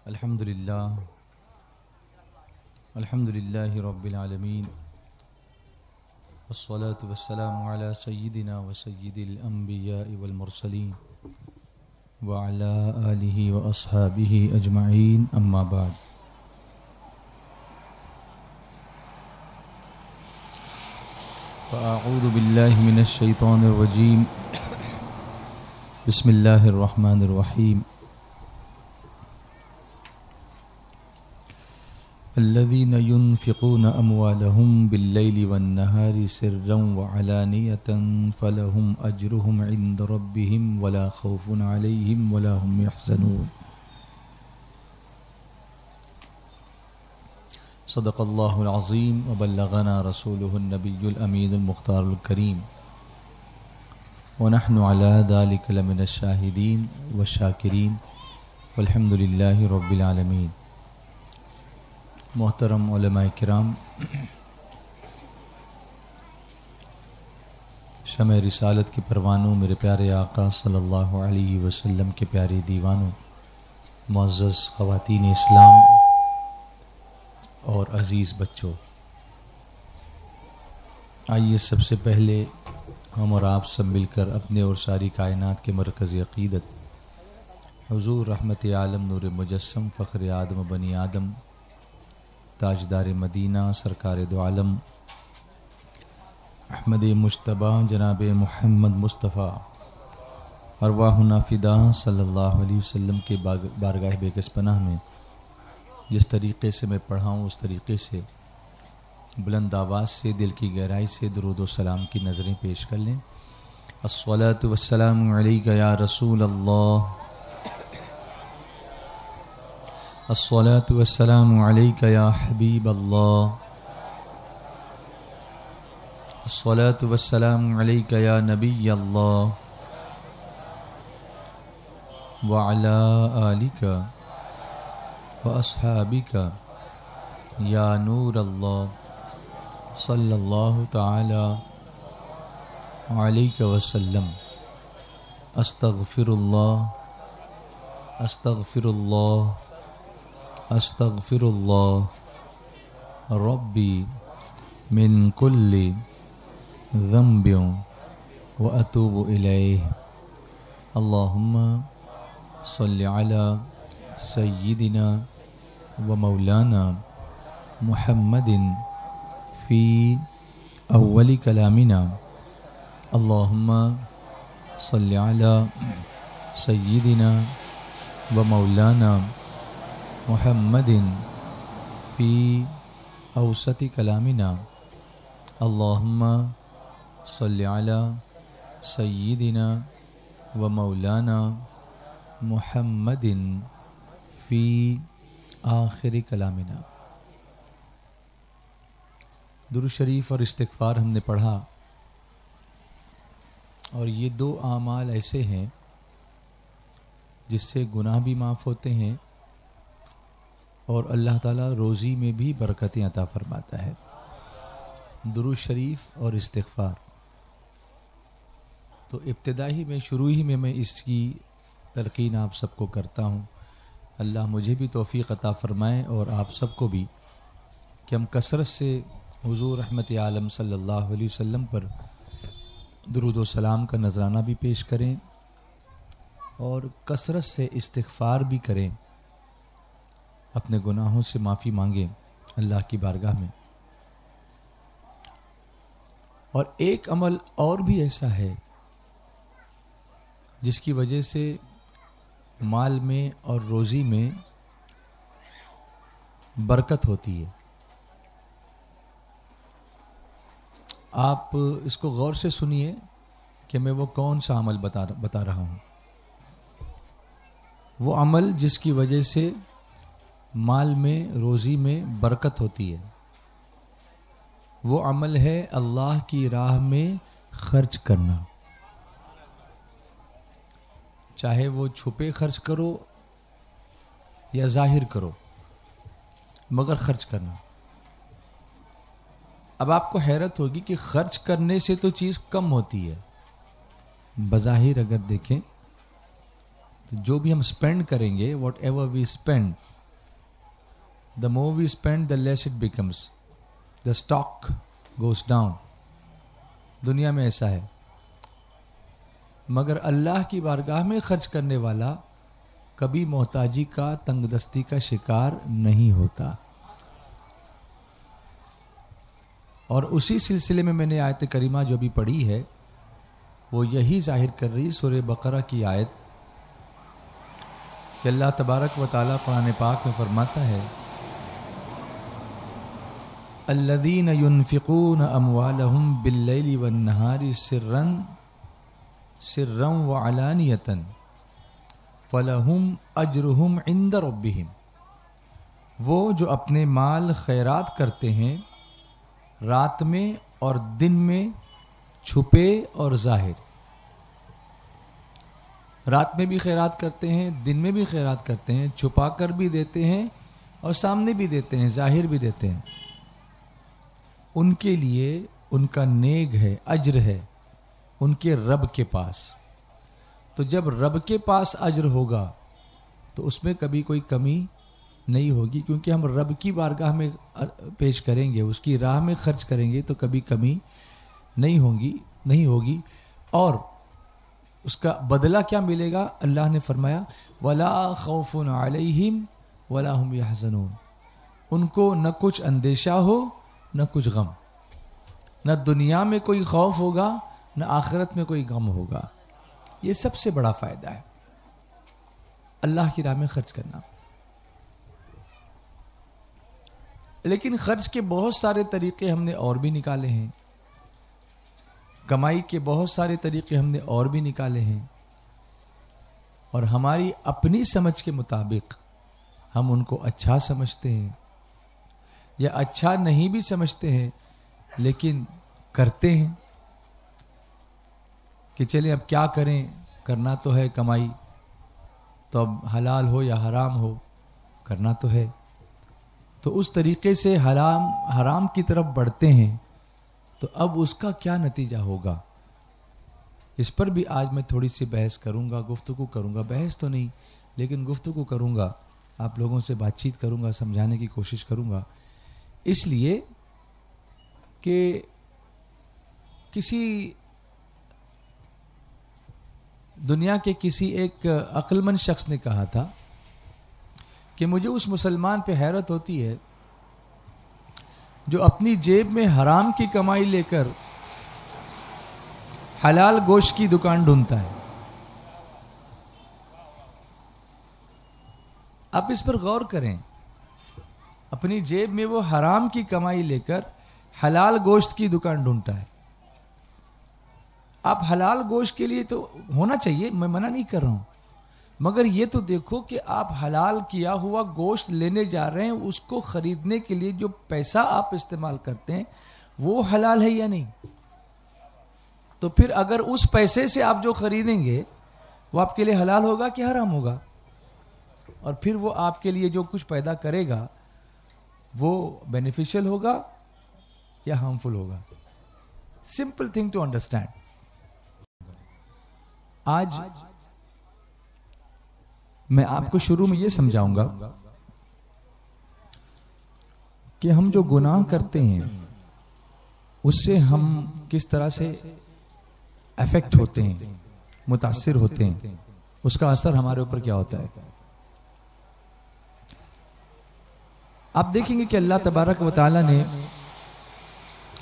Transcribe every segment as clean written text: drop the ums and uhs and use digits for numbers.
अल्हम्दुलिल्लाहि रब्बिल आलमीन वस्सलातु वस्सलामु अला सय्यिदिना व सय्यिदिल अंबिया'i वल मुरसलीन व अला आलिहि व अस्हाबिहि अजमईन अम्मा बाद। फ़अऊज़ु बिल्लाहि मिनश शैतानिर रजीम बिस्मिल्लाहिर रहमानिर रहीम। अल्लज़ीना युनफ़िक़ूना अमवालहुम बिल्लैलि वन्नहारि सिर्रन व अलानियतन फ़लहुम अज्रुहुम इंद रब्बिहिम वला खौफ़ुन अलैहिम वला हुम यहज़नून। सदक़ल्लाहुल अज़ीम व बल्लगना रसूलुहुन नबियुल अमीनुल मुख्तारुल करीम व नहनु अला ज़ालिका लमिनश शाहिदीन व शाकिरीन वल्हम्दुलिल्लाहि रब्बिल आलमीन। मोहतरम उलमाए किराम, शमे रिसालत के परवानों, मेरे प्यारे आका सल्लल्लाहु अलैहि वसल्लम के प्यारे दीवानों, मुअज़्ज़ज़ ख़वातीन इस्लाम और अज़ीज़ बच्चों, आइए सबसे पहले हम और आप सब मिलकर अपने और सारी कायनात के मरकज़ अक़ीदत हुज़ूर रहमत आलम नूर मुजस्सम फ़ख्र आदम बनी आदम ताजदार मदीना सरकार दो आलम अहमद मुज्तबा जनाब मुहम्मद मुस्तफ़ा अरवाहुना फ़िदा सल्लल्लाहु अलैहि वसल्लम के बारगाह बेकस पनाह में जिस तरीक़े से मैं पढ़ाऊँ उस तरीक़े से बुलंद आवाज़ से दिल की गहराई से दुरूद व सलाम की नज़रें पेश कर लें। अस्सलातु वस्सलामु अलैका या रसूल अल्लाह, अस्सलातु वस्सलामु अलैका या हबीब अल्लाह, अस्सलातु वस्सलामु अलैका या नबी अल्लाह व अला आलिका व अस्हाबिका या नूर अल्लाह सल्लल्लाहु तआला अलैहि वसल्लम। अस्तगफिरुल्लाह अस्तगफिरुल्लाह अस्तगफिरुल्लाह रब्बी मिन कुल्ली ज़ंबिन व अतूबु इलैहि। अल्लाहुम्मा सल्लि अला सय्यिदिना व मौलाना मुहम्मदिन फ़ी अव्वलि कलामिना। अल्लाहुम्मा सल्लि अला सय्यिदिना व मौलाना मुहम्मदिन फ़ी औसति कलामिना। अल्लाहुम्मा सल्लि अला सय्यिदिना व मौलाना मुहम्मदिन फ़ी आखिरी कलामिना। दुरूद शरीफ और इस्तिग़फ़ार हमने पढ़ा, और ये दो आमाल ऐसे हैं जिससे गुनाह भी माफ़ होते हैं और अल्लाह ताला रोज़ी में भी बरकतें अता फ़रमाता है। दुरूद शरीफ और इस्तिग़फ़ार। तो इब्तिदाई में शुरू ही में मैं इसकी तलक़ीन आप सबको करता हूँ। अल्लाह मुझे भी तौफ़ीक़ अता फ़रमाए और आप सबको भी, कि हम कसरत से हुज़ूर रहमत आलम सल्लल्लाहु अलैहि वसल्लम पर दुरूद व सलाम का नजराना भी पेश करें और कसरत से इस्तिग़फ़ार भी करें, अपने गुनाहों से माफ़ी मांगें अल्लाह की बारगाह में। और एक अमल और भी ऐसा है जिसकी वजह से माल में और रोज़ी में बरकत होती है। आप इसको गौर से सुनिए कि मैं वो कौन सा अमल बता रहा हूँ। वो अमल जिसकी वजह से माल में रोज़ी में बरकत होती है, वो अमल है अल्लाह की राह में खर्च करना। चाहे वो छुपे खर्च करो या जाहिर करो, मगर खर्च करना। अब आपको हैरत होगी कि खर्च करने से तो चीज़ कम होती है। बज़ाहिर अगर देखें तो जो भी हम स्पेंड करेंगे, whatever we spend, the more we spend the less it becomes, the stock goes down. दुनिया में ऐसा है, मगर अल्लाह की बारगाह में खर्च करने वाला कभी मोहताजी का, तंगदस्ती का शिकार नहीं होता। और उसी सिलसिले में मैंने आयत करीमा जो भी पढ़ी है वो यही जाहिर कर रही सूरह बकरा की आयत कि अल्लाह तबारक व तआला कुरान पाक में फरमाता है, अल्लज़ीन युनफ़िक़ून अम्वालहुम बिल्लैलि वन्नहारि सिर्रन व अलानियतन फलहुम अज्रुहुम इंद रब्बिहिम। वो जो अपने माल खैरात करते हैं रात में और दिन में, छुपे और जाहिर। रात में भी खैरात करते हैं, दिन में भी खैरात करते हैं, छुपा कर भी देते हैं और सामने भी देते हैं, जाहिर भी देते हैं। उनके लिए उनका नेग है, अज्र है उनके रब के पास। तो जब रब के पास अज्र होगा तो उसमें कभी कोई कमी नहीं होगी, क्योंकि हम रब की बारगाह में पेश करेंगे, उसकी राह में खर्च करेंगे तो कभी कमी नहीं होगी। और उसका बदला क्या मिलेगा? अल्लाह ने फरमाया, वला खौफुन अलैहिम वला हुम यहज़नून। उनको न कुछ अंदेशा हो न कुछ गम, न दुनिया में कोई खौफ होगा न आखिरत में कोई गम होगा। ये सबसे बड़ा फायदा है अल्लाह की राह में खर्च करना। लेकिन खर्च के बहुत सारे तरीके हमने और भी निकाले हैं, कमाई के बहुत सारे तरीके हमने और भी निकाले हैं, और हमारी अपनी समझ के मुताबिक हम उनको अच्छा समझते हैं या अच्छा नहीं भी समझते हैं, लेकिन करते हैं कि चलिए अब क्या करें, करना तो है कमाई, तो अब हलाल हो या हराम हो करना तो है। तो उस तरीके से हराम की तरफ बढ़ते हैं, तो अब उसका क्या नतीजा होगा, इस पर भी आज मैं थोड़ी सी बहस करूंगा, गुफ्तगू करूंगा। बहस तो नहीं, लेकिन गुफ्तगू करूंगा, आप लोगों से बातचीत करूंगा, समझाने की कोशिश करूंगा। इसलिए कि किसी दुनिया के किसी एक अक्लमंद शख्स ने कहा था कि मुझे उस मुसलमान पे हैरत होती है जो अपनी जेब में हराम की कमाई लेकर हलाल गोश्त की दुकान ढूंढता है। आप इस पर गौर करें, अपनी जेब में वो हराम की कमाई लेकर हलाल गोश्त की दुकान ढूंढता है। आप हलाल गोश्त के लिए तो होना चाहिए, मैं मना नहीं कर रहा हूं, मगर ये तो देखो कि आप हलाल किया हुआ गोश्त लेने जा रहे हैं, उसको खरीदने के लिए जो पैसा आप इस्तेमाल करते हैं वो हलाल है या नहीं। तो फिर अगर उस पैसे से आप जो खरीदेंगे वो आपके लिए हलाल होगा कि हराम होगा, और फिर वो आपके लिए जो कुछ पैदा करेगा वो बेनिफिशियल होगा या हार्मफुल होगा। Simple thing to understand. आज मैं आपको शुरू में यह समझाऊंगा कि हम जो गुनाह करते हैं उससे हम किस तरह से अफेक्ट होते हैं, मुतासिर होते हैं, उसका असर हमारे ऊपर क्या होता है। आप देखेंगे कि अल्लाह तबारक व तआला ने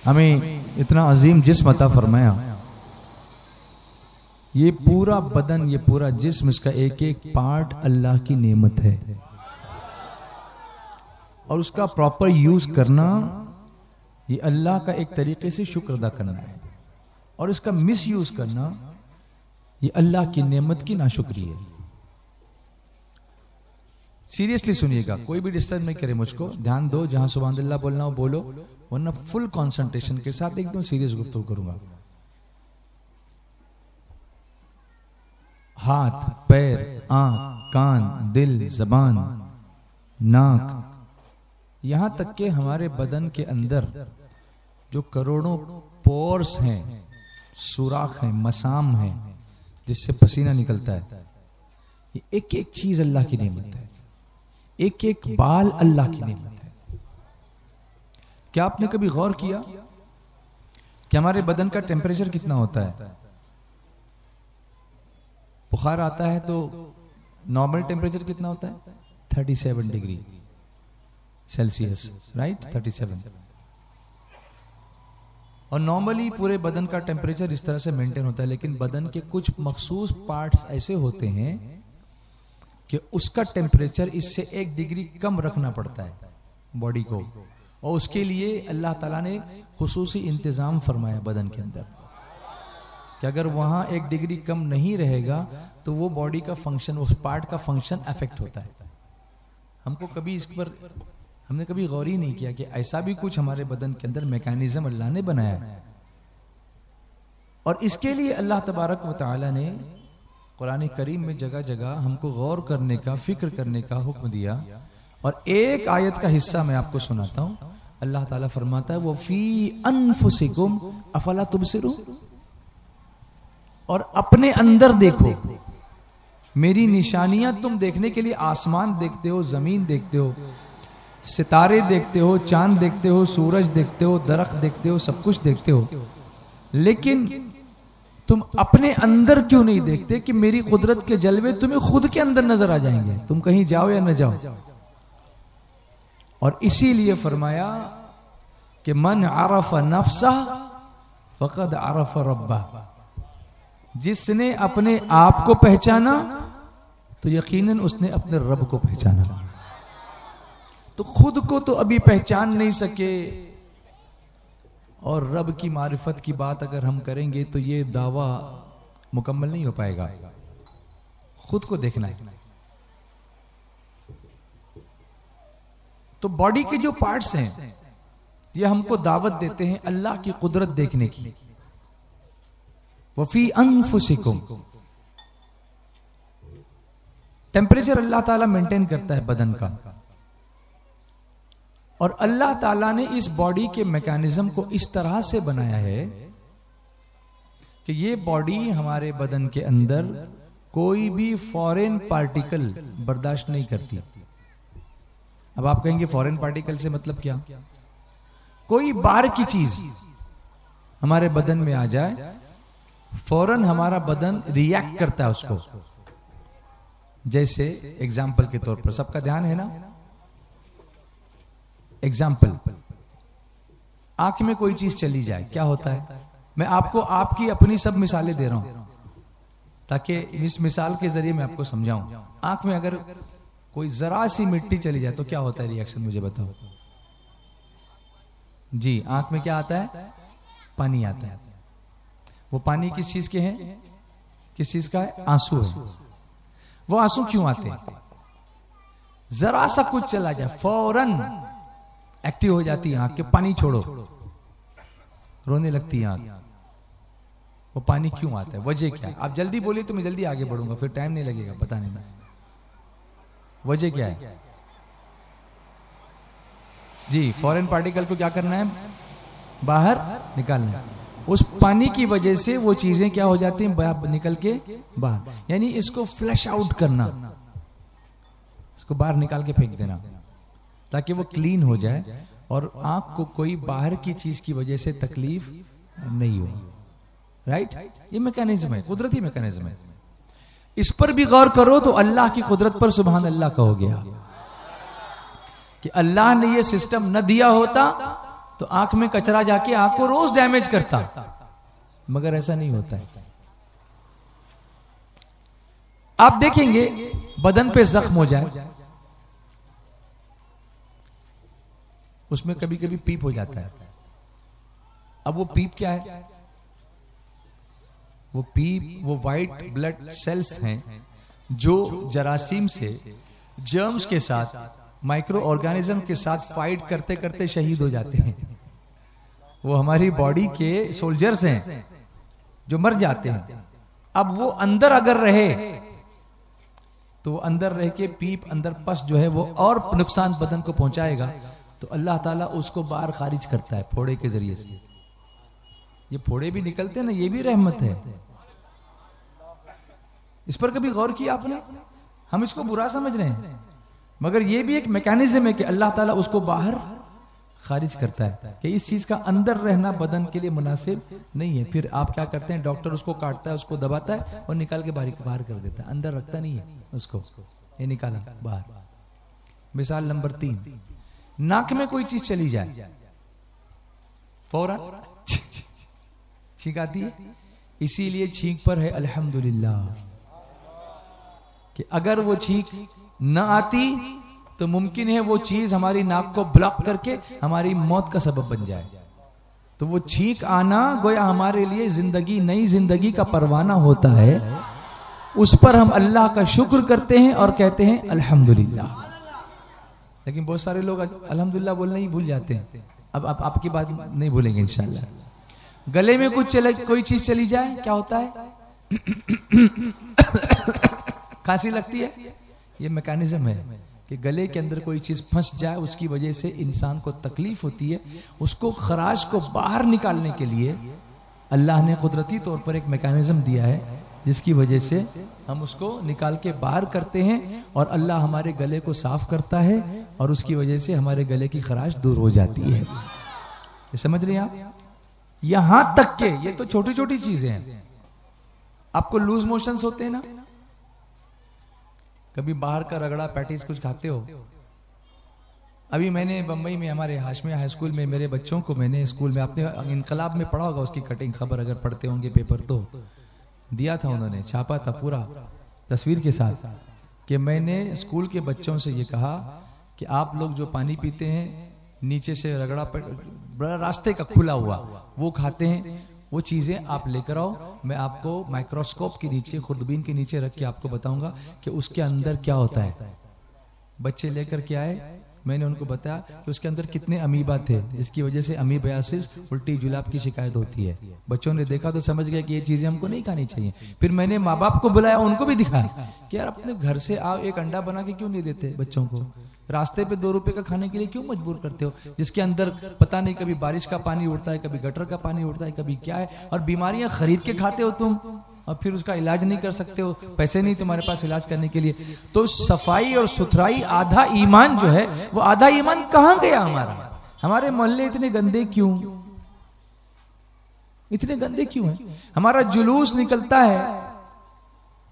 हमें इतना अजीम जिस्म अता फरमाया, ये पूरा बदन, ये पूरा जिस्म, इसका एक एक पार्ट अल्लाह की नेमत है, और उसका प्रॉपर यूज करना ये अल्लाह का एक तरीके से शुक्र अदा करना है, और इसका मिस यूज करना ये अल्लाह की नेमत की नाशुक्री है। सीरियसली सुनिएगा, कोई भी डिस्टर्ब नहीं करे मुझको, ध्यान दो, जहां सुभान अल्लाह बोलना हो बोलो, वरना फुल कंसंट्रेशन के साथ एकदम सीरियस गुफ्तगू करूंगा। हाथ, पैर, आंख, कान, दिल, जबान, नाक, यहां तक के हमारे बदन के अंदर जो करोड़ों पोर्स हैं, सुराख हैं, मसाम हैं, जिससे पसीना निकलता है, ये एक एक चीज अल्लाह की नेमत है। एक एक बाल अल्लाह की नेमत है। क्या आपने कभी गौर किया कि हमारे बदन का टेम्परेचर कितना होता है? बुखार आता है तो नॉर्मल टेम्परेचर कितना होता है? 37 डिग्री सेल्सियस, राइट, 37। और नॉर्मली पूरे बदन का टेम्परेचर इस तरह से मेंटेन होता है, लेकिन बदन के कुछ मखसूस पार्ट्स ऐसे होते हैं कि उसका टेम्परेचर इससे 1 डिग्री कम रखना पड़ता है बॉडी को, और उसके लिए अल्लाह ताला ने खुसूसी इंतजाम फरमाया बदन के अंदर कि अगर वहां 1 डिग्री कम नहीं रहेगा तो वो बॉडी का फंक्शन, उस पार्ट का फंक्शन अफेक्ट होता है। हमको कभी इस पर हमने कभी गौर ही नहीं किया कि ऐसा भी कुछ हमारे बदन के अंदर मैकेनिज्म अल्लाह ने बनाया है। और इसके लिए अल्लाह तबारक व तआला ने कुरान करीम में जगह जगह हमको गौर करने का, फिक्र करने का हुक्म दिया। और एक आयत का हिस्सा मैं आपको सुनाता हूं। अल्लाह ताला फरमाता है वो फी अनफुसिकुम अफला तुबसिरून, और अपने अंदर देखो, मेरी निशानियां तुम देखने के लिए आसमान देखते हो, जमीन देखते हो, सितारे देखते हो, चांद देखते हो, सूरज देखते हो, दरख्त देखते हो, सब कुछ देखते हो, लेकिन तुम अपने अंदर क्यों नहीं देखते कि मेरी कुदरत के जलवे तुम्हें खुद के अंदर नजर आ जाएंगे, तुम कहीं जाओ या न जाओ। और इसीलिए फरमाया कि मन आरफ नफ्सा फकद आरफ रब्बा, जिसने अपने आप को पहचाना तो यकीनन उसने अपने रब को पहचाना। तो खुद को तो अभी पहचान नहीं सके, और रब की मारिफत की बात अगर हम करेंगे तो ये दावा मुकम्मल नहीं हो पाएगा। खुद को देखना है। तो बॉडी के जो पार्ट्स हैं ये हमको दावत देते हैं अल्लाह की कुदरत देखने की। वफी अनफुसिकुम, टेम्परेचर अल्लाह ताला मेंटेन करता है बदन का, और अल्लाह ताला ने इस बॉडी के मैकेनिज्म को इस तरह से बनाया है कि ये बॉडी हमारे बदन के अंदर कोई भी फॉरेन पार्टिकल बर्दाश्त नहीं करती। अब आप कहेंगे फॉरेन पार्टिकल से मतलब क्या? कोई बाहर की चीज हमारे बदन में आ जाए, फौरन हमारा बदन रिएक्ट करता है उसको। जैसे एग्जाम्पल के तौर पर, सबका ध्यान है ना? एग्जाम्पल, आंख में कोई चीज चली जाए, क्या होता है? मैं आपको आपकी अपनी सब मिसालें दे रहा हूं ताकि इस मिसाल के जरिए मैं आपको समझाऊं। आंख में अगर कोई जरा सी मिट्टी चली जाए तो क्या होता है रिएक्शन, मुझे बताओ जी। आंख में क्या आता है? पानी आता है। वो पानी किस चीज के हैं? किस चीज का है? आंसू है। वो आंसू क्यों आते हैं? जरा सा कुछ चला जाए फौरन एक्टिव हो जाती है आंख के, पानी छोड़ो, रोने लगती है आंख। वो पानी क्यों आता है? वजह क्या है? आप जल्दी बोलिए तो मैं जल्दी आगे बढ़ूंगा, फिर टाइम नहीं लगेगा बताने में। वजह क्या है जी? फॉरेन पार्टिकल को क्या करना है? बाहर निकालना है। उस पानी की वजह से वो चीजें क्या हो जाती हैं? निकल के बाहर, यानी इसको फ्लश आउट करना, इसको बाहर निकाल के फेंक देना ताकि वो क्लीन हो जाए और आंख को कोई बाहर की चीज की वजह से तकलीफ नहीं हो। राइट? ये मैकेनिज्म है, कुदरती मैकेनिज्म है। इस पर भी गौर करो तो अल्लाह की कुदरत पर सुभान अल्लाह कहोगे कि अल्लाह ने ये सिस्टम न दिया होता तो आंख में कचरा जाके आंख को रोज डैमेज करता, मगर ऐसा नहीं होता है। आप देखेंगे बदन पे जख्म हो जाए, उसमें कभी कभी पीप हो जाता है। अब वो पीप क्या है? वो पीप वो वाइट ब्लड सेल्स हैं जो जरासीम से, जर्म्स के साथ, माइक्रो ऑर्गेनिज्म के साथ फाइट करते करते शहीद हो जाते हैं। वो हमारी बॉडी के सोल्जर्स हैं जो मर जाते हैं। अब वो अंदर अगर रहे तो अंदर रह के पीप, अंदर पस जो है वो और नुकसान बदन को पहुंचाएगा, तो अल्लाह ताला उसको बाहर खारिज करता है फोड़े के जरिए से। ये फोड़े भी निकलते हैं ना, ये भी रहमत है। इस पर कभी गौर किया आपने? हम इसको बुरा समझ रहे हैं, मगर ये भी एक मैकेनिज्म है कि अल्लाह ताला उसको बाहर खारिज करता है कि इस चीज का अंदर रहना बदन के लिए मुनासिब नहीं है। फिर आप क्या करते हैं, डॉक्टर उसको काटता है, उसको दबाता है और निकाल के बाहर कर देता है, अंदर रखता नहीं है उसको, ये निकाला बाहर। मिसाल नंबर 3, नाक में कोई चीज चली जाए, फौरन छींक आती है। इसीलिए छींक पर है अल्हम्दुलिल्लाह कि अगर वो छींक न आती तो मुमकिन है वो चीज हमारी नाक को ब्लॉक करके हमारी मौत का सबब बन जाए। तो वो छींक आना गोया हमारे लिए जिंदगी, नई जिंदगी का परवाना होता है। उस पर हम अल्लाह का शुक्र करते हैं और कहते हैं अल्हम्दुलिल्लाह। लेकिन बहुत सारे लोग अल्हम्दुलिल्लाह बोलना ही भूल जाते हैं। अब आप आपकी बात नहीं भूलेंगे इंशाल्लाह। गले में कोई चीज चली जाए, क्या होता है? खांसी लगती है। ये मैकेनिज्म है कि गले के अंदर कोई चीज फंस जाए, उसकी वजह से इंसान को तकलीफ होती है। उसको खराश को बाहर निकालने के लिए अल्लाह ने कुदरती तौर पर एक मैकेनिज्म दिया है, जिसकी वजह से हम उसको निकाल के बाहर करते हैं और अल्लाह हमारे गले को साफ करता है और उसकी वजह से हमारे गले की खराश दूर हो जाती है। ये समझ रहे हैं आप? यहां तक के ये तो छोटी छोटी चीजें हैं। आपको लूज मोशंस होते हैं ना, कभी बाहर का रगड़ा पैटीज कुछ खाते हो? अभी मैंने बंबई में हमारे हाशमिया हाई स्कूल में मेरे बच्चों को मैंने स्कूल में, आपने इनकलाब में पढ़ा होगा उसकी कटिंग खबर, अगर पढ़ते होंगे पेपर तो दिया था उन्होंने, छापा था पूरा तस्वीर के साथ, कि मैंने स्कूल के बच्चों से ये कहा कि आप लोग जो पानी पीते हैं नीचे से रगड़ा बड़ा रास्ते का खुला हुआ वो खाते हैं, वो चीजें आप लेकर आओ, मैं आपको माइक्रोस्कोप के नीचे, खुर्दबीन के नीचे रख के आपको बताऊंगा कि उसके अंदर क्या होता है। बच्चे लेकर के आए, मैंने उनको बताया कि उसके अंदर कितने अमीबा थे, जिसकी वजह से अमीबियासिस, उल्टी जुलाब की शिकायत होती है। बच्चों ने देखा तो समझ गया कि ये चीजें हमको नहीं खानी चाहिए। फिर मैंने माँ बाप को बुलाया, उनको भी दिखाया कि यार अपने घर से आओ, एक अंडा बना के क्यों नहीं देते बच्चों को? रास्ते पे 2 रुपए का खाने के लिए क्यों मजबूर करते हो, जिसके अंदर पता नहीं कभी बारिश का पानी उड़ता है, कभी गटर का पानी उड़ता है, कभी क्या है, और बीमारियां खरीद के खाते हो तुम, और फिर उसका इलाज नहीं कर सकते हो, पैसे नहीं तुम्हारे पास इलाज करने के लिए। तो सफाई और सुथराई आधा ईमान जो है, वो आधा ईमान कहां गया हमारा? हमारे मोहल्ले इतने गंदे क्यों, इतने गंदे क्यों हैं? हमारा जुलूस निकलता है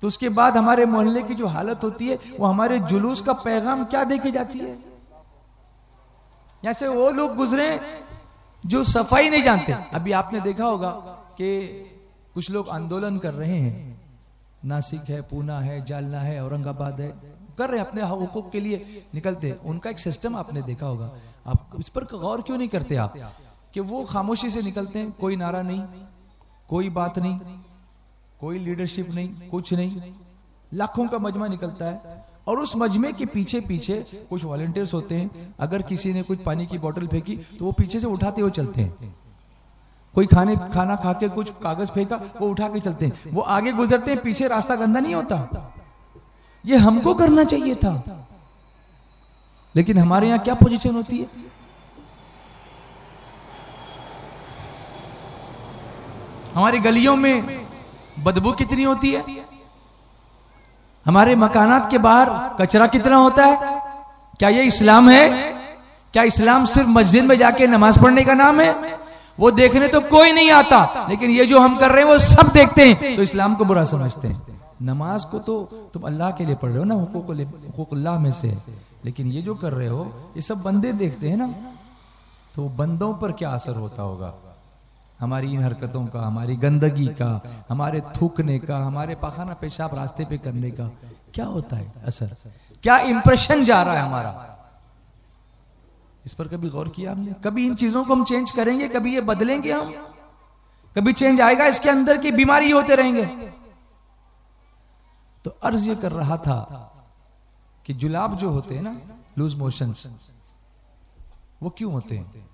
तो उसके बाद हमारे मोहल्ले की जो हालत होती है, वो हमारे जुलूस का पैगाम क्या देके जाती है? जैसे वो लोग गुजरे जो सफाई नहीं जानते। अभी आपने देखा होगा कि कुछ लोग आंदोलन कर रहे हैं, नासिक है, पूना है, जालना है, औरंगाबाद है, कर रहे हैं अपने हुकूक के लिए निकलते हैं। उनका एक सिस्टम आपने देखा होगा, आप इस पर गौर क्यों नहीं करते आप, कि वो खामोशी से निकलते हैं, कोई नारा नहीं, कोई बात नहीं, कोई लीडरशिप नहीं, कुछ नहीं, लाखों का मजमा निकलता है और उस मजमे के पीछे पीछे कुछ वॉलंटियर्स होते हैं। अगर किसी ने कुछ पानी की बोतल फेंकी तो वो पीछे से उठाते हुए चलते हैं। कोई खाना खा के कुछ कागज फेंका, वो उठा के चलते हैं। वो आगे गुजरते हैं, पीछे रास्ता गंदा नहीं होता। ये हमको करना चाहिए था, लेकिन हमारे यहां क्या पोजीशन होती है? हमारी गलियों में बदबू कितनी होती है, हमारे मकानात के बाहर कचरा कितना होता है। क्या ये इस्लाम है? क्या इस्लाम सिर्फ मस्जिद में जाके नमाज पढ़ने का नाम है? वो देखने तो कोई नहीं आता, लेकिन ये जो हम कर रहे हैं वो सब देखते हैं, तो इस्लाम को बुरा समझते हैं। नमाज को तो तुम अल्लाह के लिए पढ़ रहे हो ना, हुकूकुल्लाह में से, लेकिन ये जो कर रहे हो ये सब बंदे देखते हैं ना, तो बंदों पर क्या असर होता होगा हमारी इन हरकतों का, हमारी गंदगी का, हमारे थूकने का, हमारे पाखाना पेशाब रास्ते पे करने का क्या होता है असर? क्या इंप्रेशन जा रहा है हमारा? इस पर कभी गौर किया हमने? कभी इन चीजों को हम चेंज करेंगे? कभी ये बदलेंगे हम? कभी चेंज आएगा इसके अंदर की बीमारी होते रहेंगे? तो अर्ज ये कर रहा था कि जुलाब जो होते हैं ना, लूज मोशंस, वो क्यों होते हैं?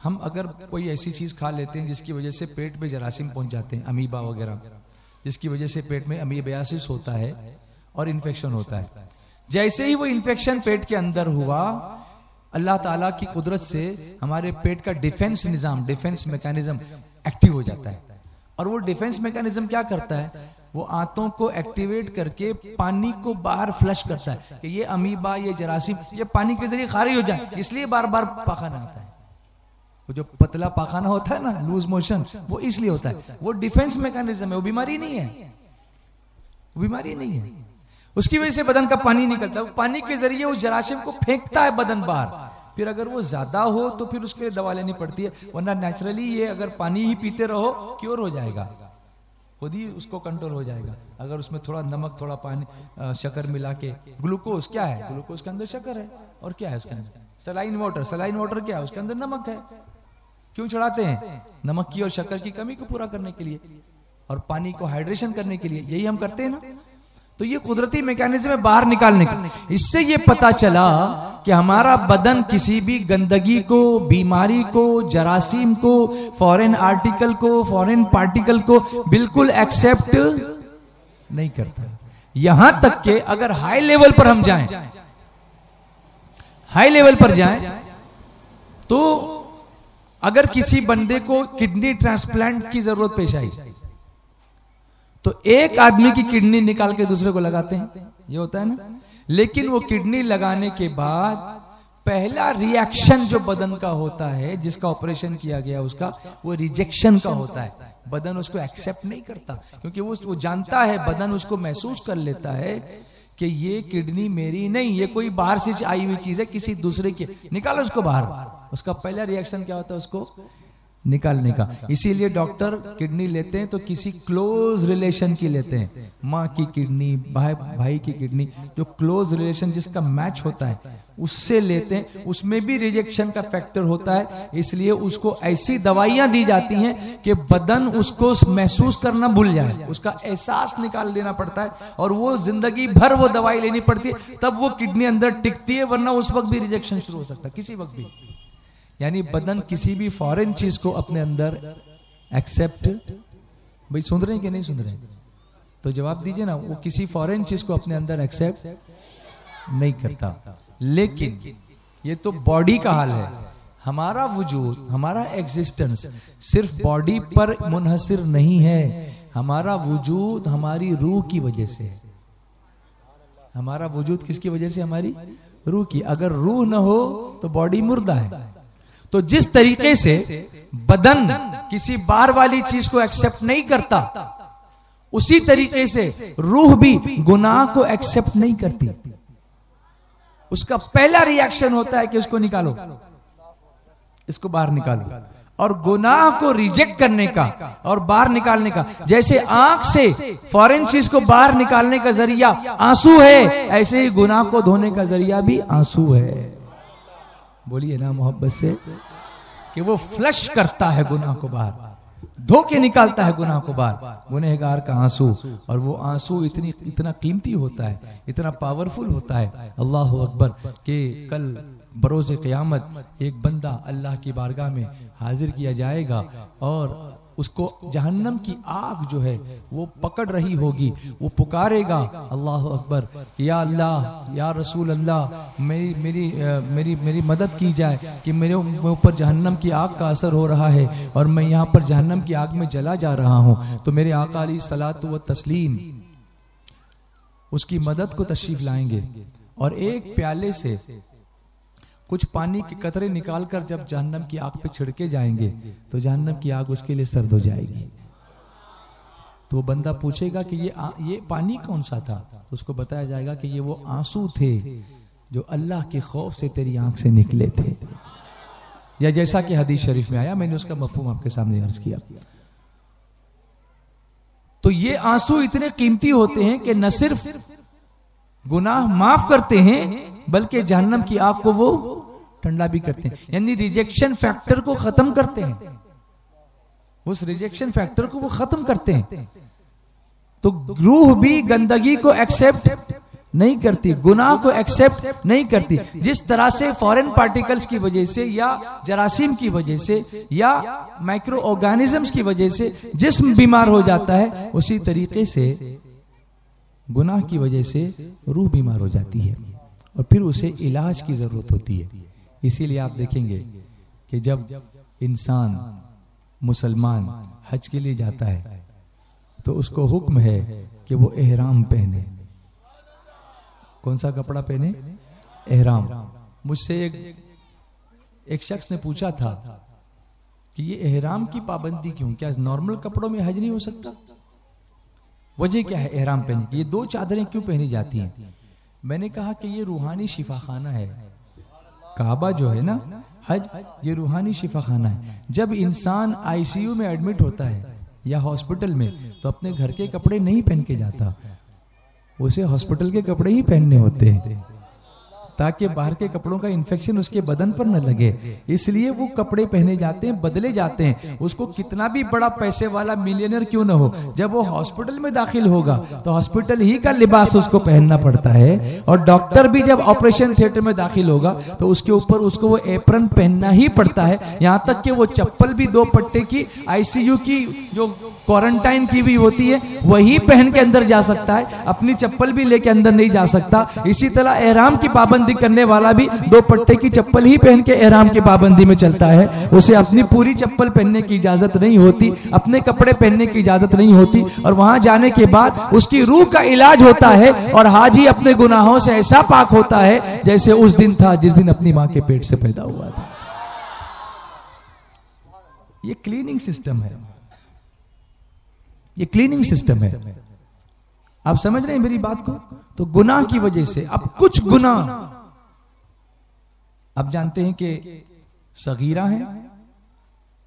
हम अगर कोई ऐसी चीज खा लेते हैं जिसकी वजह से पेट में जरासीम पहुंच जाते हैं, अमीबा वगैरह, जिसकी वजह से पेट में अमीबियासिस होता है और इन्फेक्शन होता है। जैसे ही वो इन्फेक्शन पेट के अंदर हुआ, अल्लाह ताला की कुदरत से हमारे पेट का डिफेंस निजाम, डिफेंस मैकेनिज्म एक्टिव हो जाता है। और वो डिफेंस मैकेनिज्म क्या करता है? वो आंतों को एक्टिवेट करके पानी को बाहर फ्लश करता है कि ये अमीबा, ये जरासीम, ये पानी के जरिए खारिज हो जाए, इसलिए बार बार पाखाना आता है। वो जो पतला पाखाना होता है ना, लूज मोशन, वो इसलिए होता है। वो डिफेंस मैकेनिज्म है, वो बीमारी नहीं है, वो बीमारी नहीं है। उसकी वजह से बदन का पानी निकलता है, वो पानी के जरिए उस जरासीम को फेंकता है बदन बाहर। फिर अगर वो ज्यादा हो तो फिर उसके लिए दवा लेनी पड़ती है, वरना नेचुरली ये अगर पानी ही पीते रहो क्योर हो जाएगा, खुद ही उसको कंट्रोल हो जाएगा। अगर उसमें थोड़ा नमक, थोड़ा पानी, शक्कर मिला के, ग्लूकोज क्या है, ग्लूकोज के अंदर शक्कर है, और क्या है उसके अंदर, सलाइन वाटर, सलाइन वाटर क्या है, उसके अंदर नमक है। क्यों चढ़ाते हैं? नमक की और शक्कर की कमी को पूरा करने के लिए और पानी को हाइड्रेशन करने के लिए, यही हम करते हैं ना। तो ये कुदरती मैकेनिज्म है बाहर निकालने का। इससे ये पता चला कि हमारा बदन किसी भी गंदगी को, बीमारी को, जरासीम को, फॉरेन आर्टिकल को, फॉरेन पार्टिकल को बिल्कुल एक्सेप्ट नहीं करता। यहां तक के अगर हाई लेवल पर हम जाएं, हाई लेवल पर जाएं, तो अगर किसी बंदे को किडनी ट्रांसप्लांट की जरूरत पेश आई तो एक आदमी की किडनी निकाल के दूसरे को लगाते हैं, ये होता है ना। लेकिन वो किडनी लगाने के बाद पहला रिएक्शन जो बदन का होता है, जिसका ऑपरेशन किया गया उसका, वो रिजेक्शन का होता है। बदन उसको एक्सेप्ट नहीं करता, क्योंकि वो जानता है, बदन उसको महसूस कर लेता है कि ये किडनी मेरी नहीं, ये कोई बाहर से आई हुई चीज है, किसी दूसरे की, निकालो उसको बाहर। उसका पहला रिएक्शन क्या होता है, उसको निकालने का। इसीलिए डॉक्टर किडनी लेते हैं तो किसी क्लोज रिलेशन की लेते हैं, माँ की किडनी, भाई की किडनी, जो क्लोज रिलेशन जिसका मैच होता है उससे लेते हैं। उसमें भी रिजेक्शन का फैक्टर होता है, इसलिए उसको ऐसी दवाइयां दी जाती हैं कि बदन उसको महसूस करना भूल जाए, उसका एहसास निकाल लेना पड़ता है, और वो जिंदगी भर वो दवाई लेनी पड़ती है, तब वो किडनी अंदर टिकती है, वरना उस वक्त भी रिजेक्शन शुरू हो सकता है, किसी वक्त भी। यानी बदन किसी भी फॉरेन चीज को अपने अंदर एक्सेप्ट, भाई सुन रहे हैं कि नहीं सुन रहे हैं, तो जवाब दीजिए ना। वो किसी फॉरेन चीज को अपने अंदर एक्सेप्ट नहीं करता। लेकिन ये तो बॉडी का हाल है। हमारा वजूद, हमारा एग्जिस्टेंस सिर्फ बॉडी पर मुनहसिर नहीं है। हमारा वजूद हमारी रूह की वजह से है। हमारा वजूद किसकी वजह से? हमारी रूह की। अगर रूह न हो तो बॉडी मुर्दा है। तो जिस तरीके से बदन किसी बाहर वाली चीज को एक्सेप्ट नहीं करता, उसी तरीके से रूह भी गुनाह को एक्सेप्ट नहीं करती। उसका पहला रिएक्शन होता है कि उसको निकालो, इसको बाहर निकालो। और गुनाह को रिजेक्ट करने का और बाहर निकालने का, जैसे आंख से फॉरेन चीज को बाहर निकालने का जरिया आंसू है, ऐसे ही गुनाह को धोने का जरिया भी आंसू है। बोलिए ना मोहब्बत से, कि वो फ्लश करता है गुनाह को बाहर, धो के निकालता है गुनाह को बाहर। गुनहगार का आंसू, और वो आंसू इतना कीमती होता है, इतना पावरफुल होता है, अल्लाह अकबर, कि कल बरोज़े क़यामत एक बंदा अल्लाह की बारगाह में हाजिर किया जाएगा और उसको जहन्नम की आग जो है वो पकड़ रही होगी। वो पुकारेगा अल्लाह अकबर, या अल्लाह, या रसूल अल्लाह, मेरी मदद की जाए कि मेरे ऊपर जहन्नम की आग का असर हो रहा है और मैं यहाँ पर जहन्नम की आग में जला जा रहा हूँ। तो मेरे आका अलैहिस्सलातु व तस्लीम उसकी मदद को तशरीफ लाएंगे और एक प्याले से कुछ पानी के कतरे निकालकर जब जहन्नम की आग पे छिड़के जाएंगे तो जहन्नम की आग उसके लिए सर्द हो जाएगी। तो वो बंदा पूछेगा कि ये पानी कौन सा था? तो उसको बताया जाएगा कि ये वो आंसू थे जो अल्लाह के खौफ से तेरी आंख से निकले थे, या जैसा कि हदीस शरीफ में आया, मैंने उसका मफहूम आपके सामने अर्ज किया। तो ये आंसू इतने कीमती होते हैं कि न सिर्फ गुनाह माफ करते हैं बल्कि जहन्नम की आग को वो ठंडा भी करते हैं, यानी रिजेक्शन फैक्टर को खत्म करते हैं। उस रिजेक्शन फैक्टर को वो खत्म करते हैं। तो रूह भी गंदगी को एक्सेप्ट नहीं करती, गुनाह को एक्सेप्ट नहीं करती। जिस तरह से फॉरेन पार्टिकल्स की वजह से या जरासीम की वजह से या माइक्रो ऑर्गेनिजम्स की वजह से जिस्म बीमार हो जाता है, उसी तरीके से गुनाह की वजह से रूह बीमार हो जाती है और फिर उसे इलाज की जरूरत होती है। इसीलिए आप देखेंगे कि जब इंसान मुसलमान हज के लिए जाता है तो उसको हुक्म है कि वो एहराम पहने। कौन सा कपड़ा पहने? एहराम। मुझसे एक शख्स ने पूछा था कि ये एहराम की पाबंदी क्यों, क्या नॉर्मल कपड़ों में हज नहीं हो सकता? वजह क्या है एहराम पहनने की? ये 2 चादरें क्यों पहनी जाती हैं? मैंने कहा कि ये रूहानी शिफाखाना है। काबा जो है ना, हज, ये रूहानी शिफाखाना है। जब इंसान आईसीयू में एडमिट होता है या हॉस्पिटल में, तो अपने घर के कपड़े नहीं पहन के जाता, उसे हॉस्पिटल के कपड़े ही पहनने होते हैं ताकि बाहर के कपड़ों का इन्फेक्शन उसके बदन पर न लगे। इसलिए वो कपड़े पहने जाते हैं, बदले जाते हैं। उसको कितना भी बड़ा पैसे वाला मिलियनर क्यों न हो, जब वो हॉस्पिटल में दाखिल होगा तो हॉस्पिटल ही का लिबास उसको पहनना पड़ता है। और डॉक्टर भी जब ऑपरेशन थिएटर में दाखिल होगा तो उसके ऊपर उसको वो एप्रन पहनना ही पड़ता है। यहाँ तक कि वो चप्पल भी 2 पट्टे की आईसीयू की जो क्वारंटाइन की हुई होती है वही पहन के अंदर जा सकता है, अपनी चप्पल भी लेके अंदर नहीं जा सकता। इसी तरह एहराम की पाबंदी करने वाला भी 2 पट्टे की चप्पल ही पहन के एहराम की पाबंदी में चलता है। उसे अपनी पूरी चप्पल पहनने की इजाजत नहीं होती, अपने कपड़े पहनने की इजाजत नहीं होती। और वहां जाने के बाद उसकी रूह का इलाज होता है और हाजी अपने गुनाहों से ऐसा पाक होता है जैसे उस दिन था जिस दिन अपनी मां के पेट से पैदा हुआ था। ये क्लीनिंग सिस्टम है, ये क्लीनिंग सिस्टम है। आप समझ रहे हैं मेरी बात को? तो गुनाह की वजह से अब कुछ गुनाह आप जानते हैं कि सगीरा है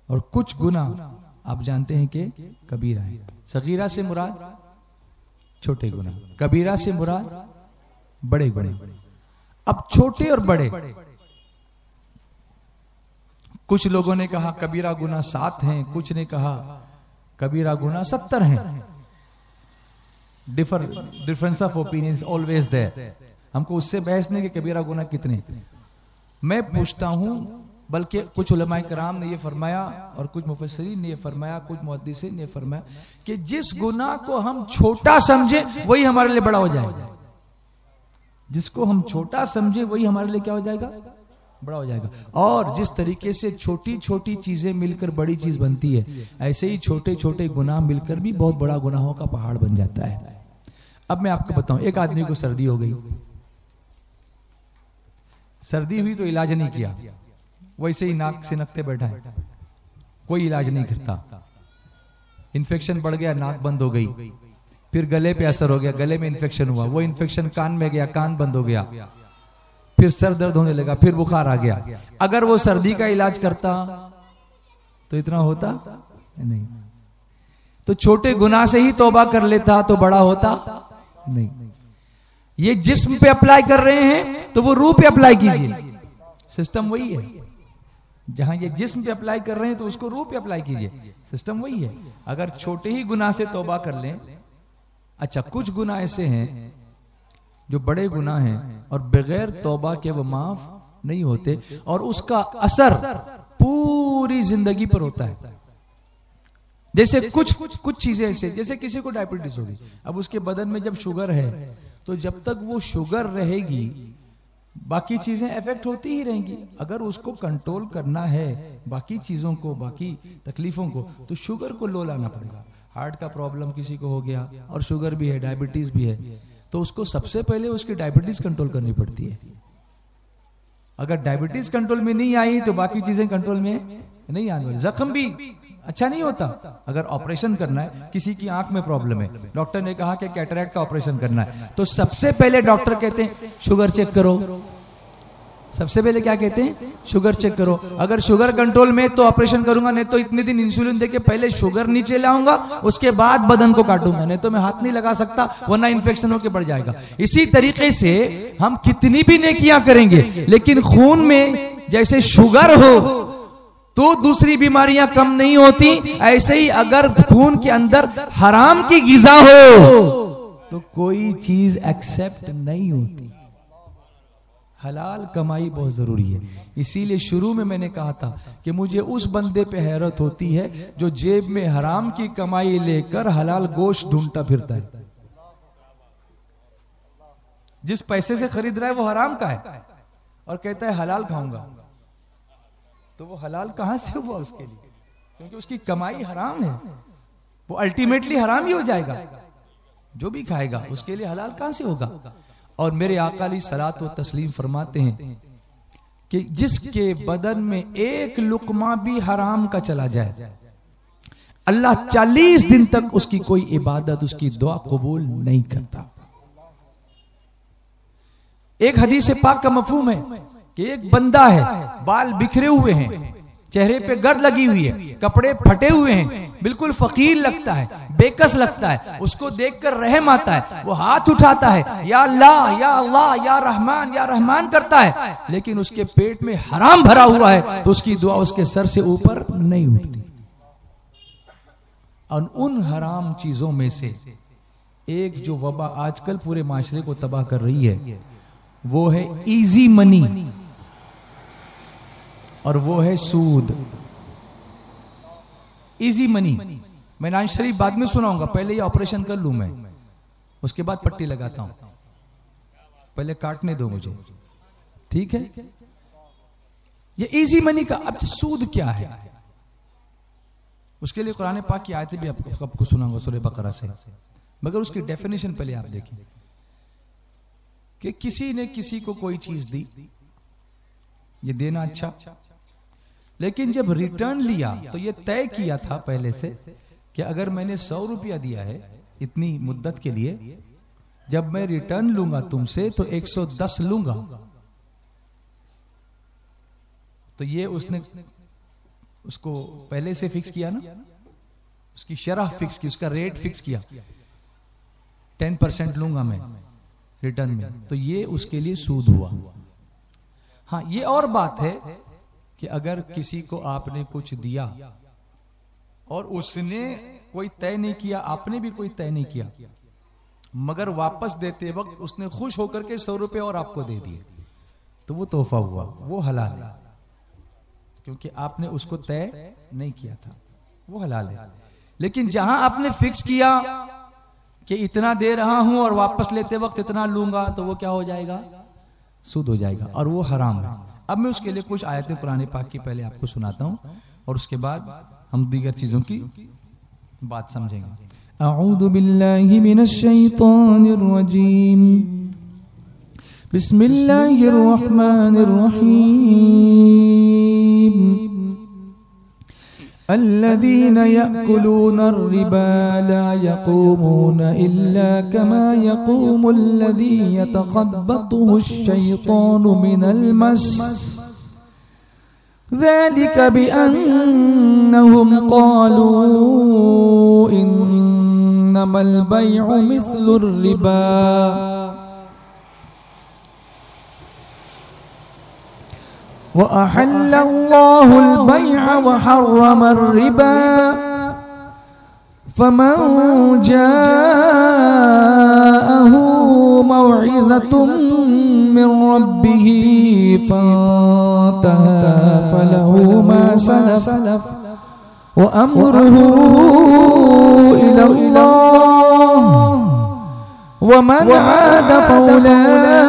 और कुछ गुनाह आप जानते हैं कि कबीरा है। सगीरा से मुराद छोटे गुनाह, कबीरा से मुराद बड़े गुनाह। अब छोटे और बड़े, कुछ लोगों ने कहा कबीरा गुनाह 7 हैं, कुछ ने कहा कबीरा गुनाह 70 हैं। Difference of opinions always there. हमको उससे बहस नहीं कि कबीरा गुनाह कितने। मैं पूछता हूं, बल्कि कुछ उलमाए कराम ने यह फरमाया और कुछ मुफस्सिरीन ने यह फरमाया, कुछ मुहद्दिसीन ने फरमाया कि जिस गुनाह को हम छोटा समझे वही हमारे लिए बड़ा हो जाएगा। जिसको हम छोटा समझे वही हमारे लिए क्या हो जाएगा? बड़ा हो जाएगा। और जिस तरीके से छोटी छोटी चीजें मिलकर बड़ी चीज बनती है, ऐसे ही छोटे छोटे गुनाह मिलकर भी बहुत बड़ा गुनाहों का पहाड़ बन जाता है। अब मैं आपको बताऊं, एक आदमी को सर्दी हो गई, सर्दी हुई तो इलाज नहीं किया, वैसे ही नाक सिनकते बैठा है, कोई इलाज नहीं करता। इन्फेक्शन बढ़ गया, नाक बंद हो गई। फिर गले पे असर हो गया, गले में इन्फेक्शन हुआ, वो इन्फेक्शन कान में गया, कान बंद हो गया। फिर सर दर्द होने लगा, फिर बुखार आ गया। अगर वो सर्दी का इलाज करता तो इतना होता नहीं। तो छोटे गुनाह से ही तौबा कर लेता तो बड़ा होता नहीं। ये जिस्म पे अप्लाई कर रहे हैं तो वो रूह पे अप्लाई कीजिए, सिस्टम वही है। जहां ये जिस्म पे अप्लाई कर रहे हैं तो उसको रूह पे अप्लाई कीजिए, सिस्टम वही है। अगर छोटे ही गुनाह से तौबा कर लें। अच्छा, कुछ गुनाह ऐसे हैं जो बड़े गुनाह हैं और बगैर तौबा के वो माफ नहीं होते और उसका असर पूरी जिंदगी पर होता है। जैसे कुछ चीजें ऐसे, जैसे किसी को डायबिटीज होगी, अब उसके बदन में जब शुगर है तो जब तक वो शुगर रहेगी बाकी चीजें इफेक्ट होती ही रहेंगी। अगर उसको कंट्रोल करना है बाकी चीजों को, बाकी तकलीफों को, तो शुगर को लो लाना पड़ेगा। हार्ट का प्रॉब्लम किसी को हो गया और शुगर भी है, डायबिटीज भी है, तो उसको सबसे पहले उसकी डायबिटीज कंट्रोल करनी पड़ती है। अगर डायबिटीज कंट्रोल में नहीं आई तो बाकी चीजें कंट्रोल में नहीं आने वाली। जख्म भी अच्छा नहीं होता। अगर ऑपरेशन करना है, किसी की आंख में प्रॉब्लम है, डॉक्टर ने कहा कि कैटरैक्ट का ऑपरेशन करना है, तो सबसे पहले डॉक्टर कहते हैं शुगर चेक करो। सबसे पहले क्या कहते हैं? शुगर चेक करो। अगर शुगर कंट्रोल में तो ऑपरेशन करूंगा, नहीं तो इतने दिन इंसुलिन देके पहले शुगर नीचे लाऊंगा, उसके बाद बदन को काटूंगा, नहीं तो मैं हाथ नहीं लगा सकता वरना इन्फेक्शन होकर बढ़ जाएगा। इसी तरीके से हम कितनी भी नेकियां करेंगे लेकिन खून में जैसे शुगर हो तो दूसरी बीमारियां कम नहीं होती, ऐसे ही अगर खून के अंदर हराम की गिज़ा हो तो कोई चीज एक्सेप्ट नहीं होती। हलाल कमाई बहुत जरूरी है। इसीलिए शुरू में मैंने कहा था कि मुझे उस बंदे पे हैरत होती है जो जेब में हराम की कमाई लेकर हलाल गोश्त ढूंढता फिरता है। जिस पैसे से खरीद रहा है वो हराम का है और कहता है हलाल खाऊंगा, तो वो हलाल कहां से हुआ उसके लिए? क्योंकि उसकी कमाई हराम है। वो अल्टीमेटली हराम ही हो जाएगा। जो भी खाएगा उसके लिए हलाल कहां से होगा। और मेरे आका अलैहि सलातो व तस्लीम फरमाते हैं कि जिसके बदन में एक लुकमा भी हराम का चला जाए, अल्लाह 40 दिन तक उसकी कोई इबादत, उसकी दुआ कबूल नहीं करता। एक हदीस पाक का मफहूम है कि एक बंदा है, बाल बिखरे हुए हैं, चेहरे पे गर्द लगी हुई है, कपड़े फटे हुए हैं, बिल्कुल फकीर लगता है, बेकस लगता है, उसको देखकर रहम आता है, वो हाथ उठाता है, या अल्लाह या अल्लाह या रहमान करता है, लेकिन उसके पेट में हराम भरा हुआ है तो उसकी दुआ उसके सर से ऊपर नहीं उठती। और उन हराम चीजों में से एक जो वबा आजकल पूरे माशरे को तबाह कर रही है वो है इजी मनी, और वो है सूद। इजी मनी, मैं नाज शरीफ बाद में सुनाऊंगा, पहले ये ऑपरेशन कर लूं मैं, उसके बाद पट्टी लगाता हूं, पहले काटने दो मुझे, ठीक है। ये इजी मनी का अब सूद क्या है, उसके लिए कुरान पाक की आयतें भी आपको सुनाऊंगा सूरह बकरा से, मगर उसकी डेफिनेशन पहले आप देखें कि किसी ने किसी को कोई चीज दी, ये देना अच्छा, लेकिन जब रिटर्न लिया तो ये तय किया था पहले से कि अगर मैंने 100 रुपया दिया है इतनी मुद्दत के लिए, जब मैं रिटर्न लूंगा तुमसे तो 110 लूंगा। तो ये उसने उसको पहले से फिक्स किया ना, उसकी शरह फिक्स की, उसका रेट फिक्स किया, 10% लूंगा मैं रिटर्न में, तो ये उसके लिए सूद हुआ। हाँ, ये और बात है कि अगर किसी को आपने कुछ दिया और उसने कोई तय नहीं किया, आपने भी कोई तय नहीं किया, मगर वापस देते वक्त उसने खुश होकर के 100 रुपए और आपको दे दिए, तो वो तोहफा हुआ, वो हलाल है, क्योंकि आपने उसको तय नहीं किया था, वो हलाल है। लेकिन जहां आपने फिक्स किया कि इतना दे रहा हूं और वापस लेते वक्त इतना लूंगा, तो वो क्या हो जाएगा, सूद हो जाएगा, और वो हराम है। अब मैं उसके लिए कुछ आयतें कुरान पाक की पहले आपको सुनाता हूं और उसके बाद हम दीगर चीजों की बात समझेंगे। अऊज़ु बिल्लाहि मिनश शैतानिर रजीम, बिस्मिल्लाहिर रहमानिर रहीम। अल्लज़ीना यअकुलूना अर्रिबा ला यक़ूमूना इल्ला कमा यक़ूमुल्लज़ी यतख़ब्बतुहुश्शैतानु मिनल मस, ज़ालिका बिअन्नहुम क़ालू इन्नमल बैउ मिस्लुर रिबा व अहल्लल्लाहुल बैअ व हर्रमर रिबा फमन जाअहु मौइज़तुम मिन रब्बिही फंतहा फलहु मा सलफ व अम्रुहु इलल्लाह व मन आद फउलाइका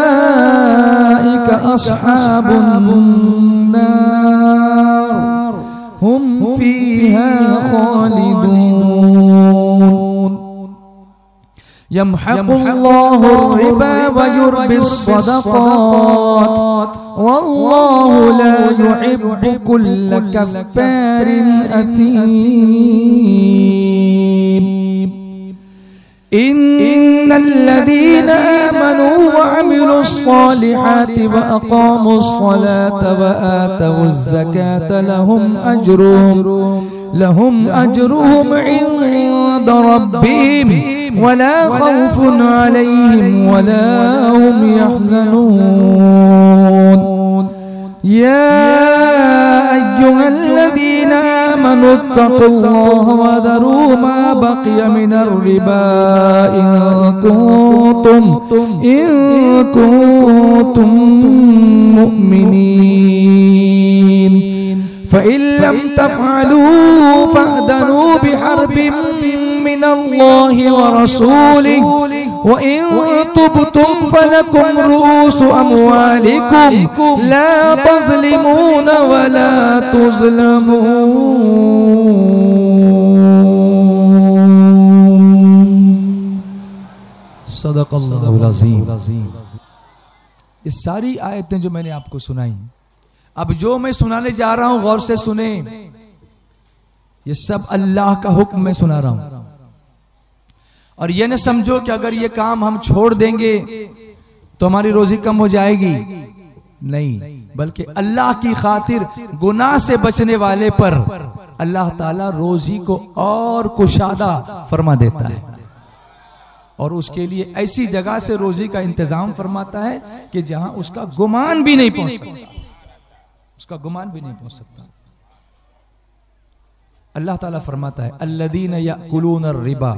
अस्हाबुन नार हुम फीहा खालिदून। यमहक़ुल्लाहु रिबा व युर्बिस सदक़ात वल्लाहु ला युहिब्बु कुल्ल कफ्फारिन असीम। इन्नल्लज़ीना आमनू व अमिलुस्सालिहाति व अक़ामुस्सलाता व आतवुज़्ज़काता लहुम अजरुहुम इंद रब्बिहिम व ला खौफुन अलैहिम व ला हुम यहज़नून। या अय्युहल्लज़ीना आमनू इत्तक़ुल्लाहा व ज़रू मा बक़िया मिनर रिबा इन कुंतुम मुमिनीन। फ़इन लम तफ़अलू फ़अज़नू बिहर्बिन मिनल्लाहि व रसूलिहि व इन तुबतुम फलकुम रुऊसु अमवालिकुम ला तज़लिमून व ला तुज़लमून। सदक़ल्लाहुल अज़ीम। ये सारी आयतें जो मैंने आपको सुनाई, अब जो मैं सुनाने जा रहा हूं गौर से सुने, ये सब अल्लाह का हुक्म मैं सुना रहा हूं। और ये न समझो कि अगर ये काम हम छोड़ देंगे तो हमारी रोजी कम हो जाएगी, नहीं, बल्कि अल्लाह की खातिर गुनाह से बचने वाले पर अल्लाह ताला रोजी को और कुशादा फरमा देता है, और उसके लिए ऐसी जगह से रोजी का इंतजाम फरमाता है कि जहां उसका गुमान भी नहीं पहुंच सकता, उसका गुमान भी नहीं पहुंच सकता। अल्लाह ताला फरमाता है अल्लदीन याकुलून रिबा,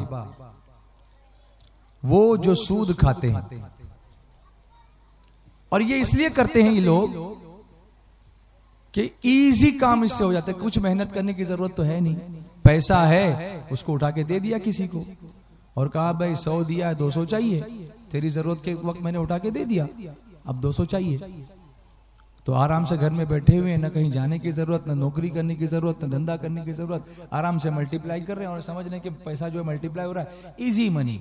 वो जो सूद खाते हैं, और ये इसलिए करते हैं ये लोग कि इजी काम इससे हो जाता है, कुछ मेहनत करने की जरूरत तो है नहीं, पैसा है उसको उठा के दे दिया किसी को और कहा भाई 100 दिया है 200 चाहिए, तेरी जरूरत के वक्त मैंने उठा के दे दिया, अब 200 चाहिए। तो आराम से घर में बैठे हुए, ना कहीं जाने की जरूरत, ना नौकरी करने की जरूरत, ना धंधा करने की जरूरत, आराम से मल्टीप्लाई कर रहे हैं और समझ रहे हैं कि पैसा जो है मल्टीप्लाई हो रहा है, इजी मनी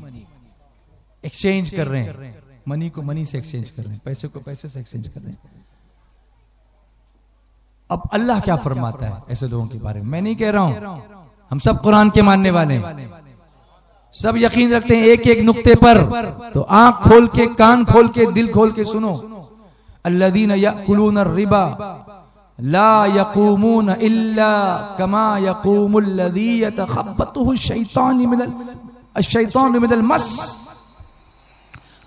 एक्सचेंज कर रहे हैं, मनी को मनी से एक्सचेंज कर रहे हैं, पैसे को पैसे से एक्सचेंज कर रहे हैं। अब अल्लाह क्या फरमाता है ऐसे लोगों के बारे में? मैं नहीं कह रहा हूं, हम सब कुरान के मानने वाले हैं, सब यकीन रखते हैं एक एक नुक्ते पर, तो आंख खोल के, कान खोल के, दिल खोल के सुनो। अल्लज़ीना याकुलून रिबा ला यक़ूमून इल्ला कमा यक़ूमुल लज़ी यतख़ब्बतुहु शैतानु मिनल मस,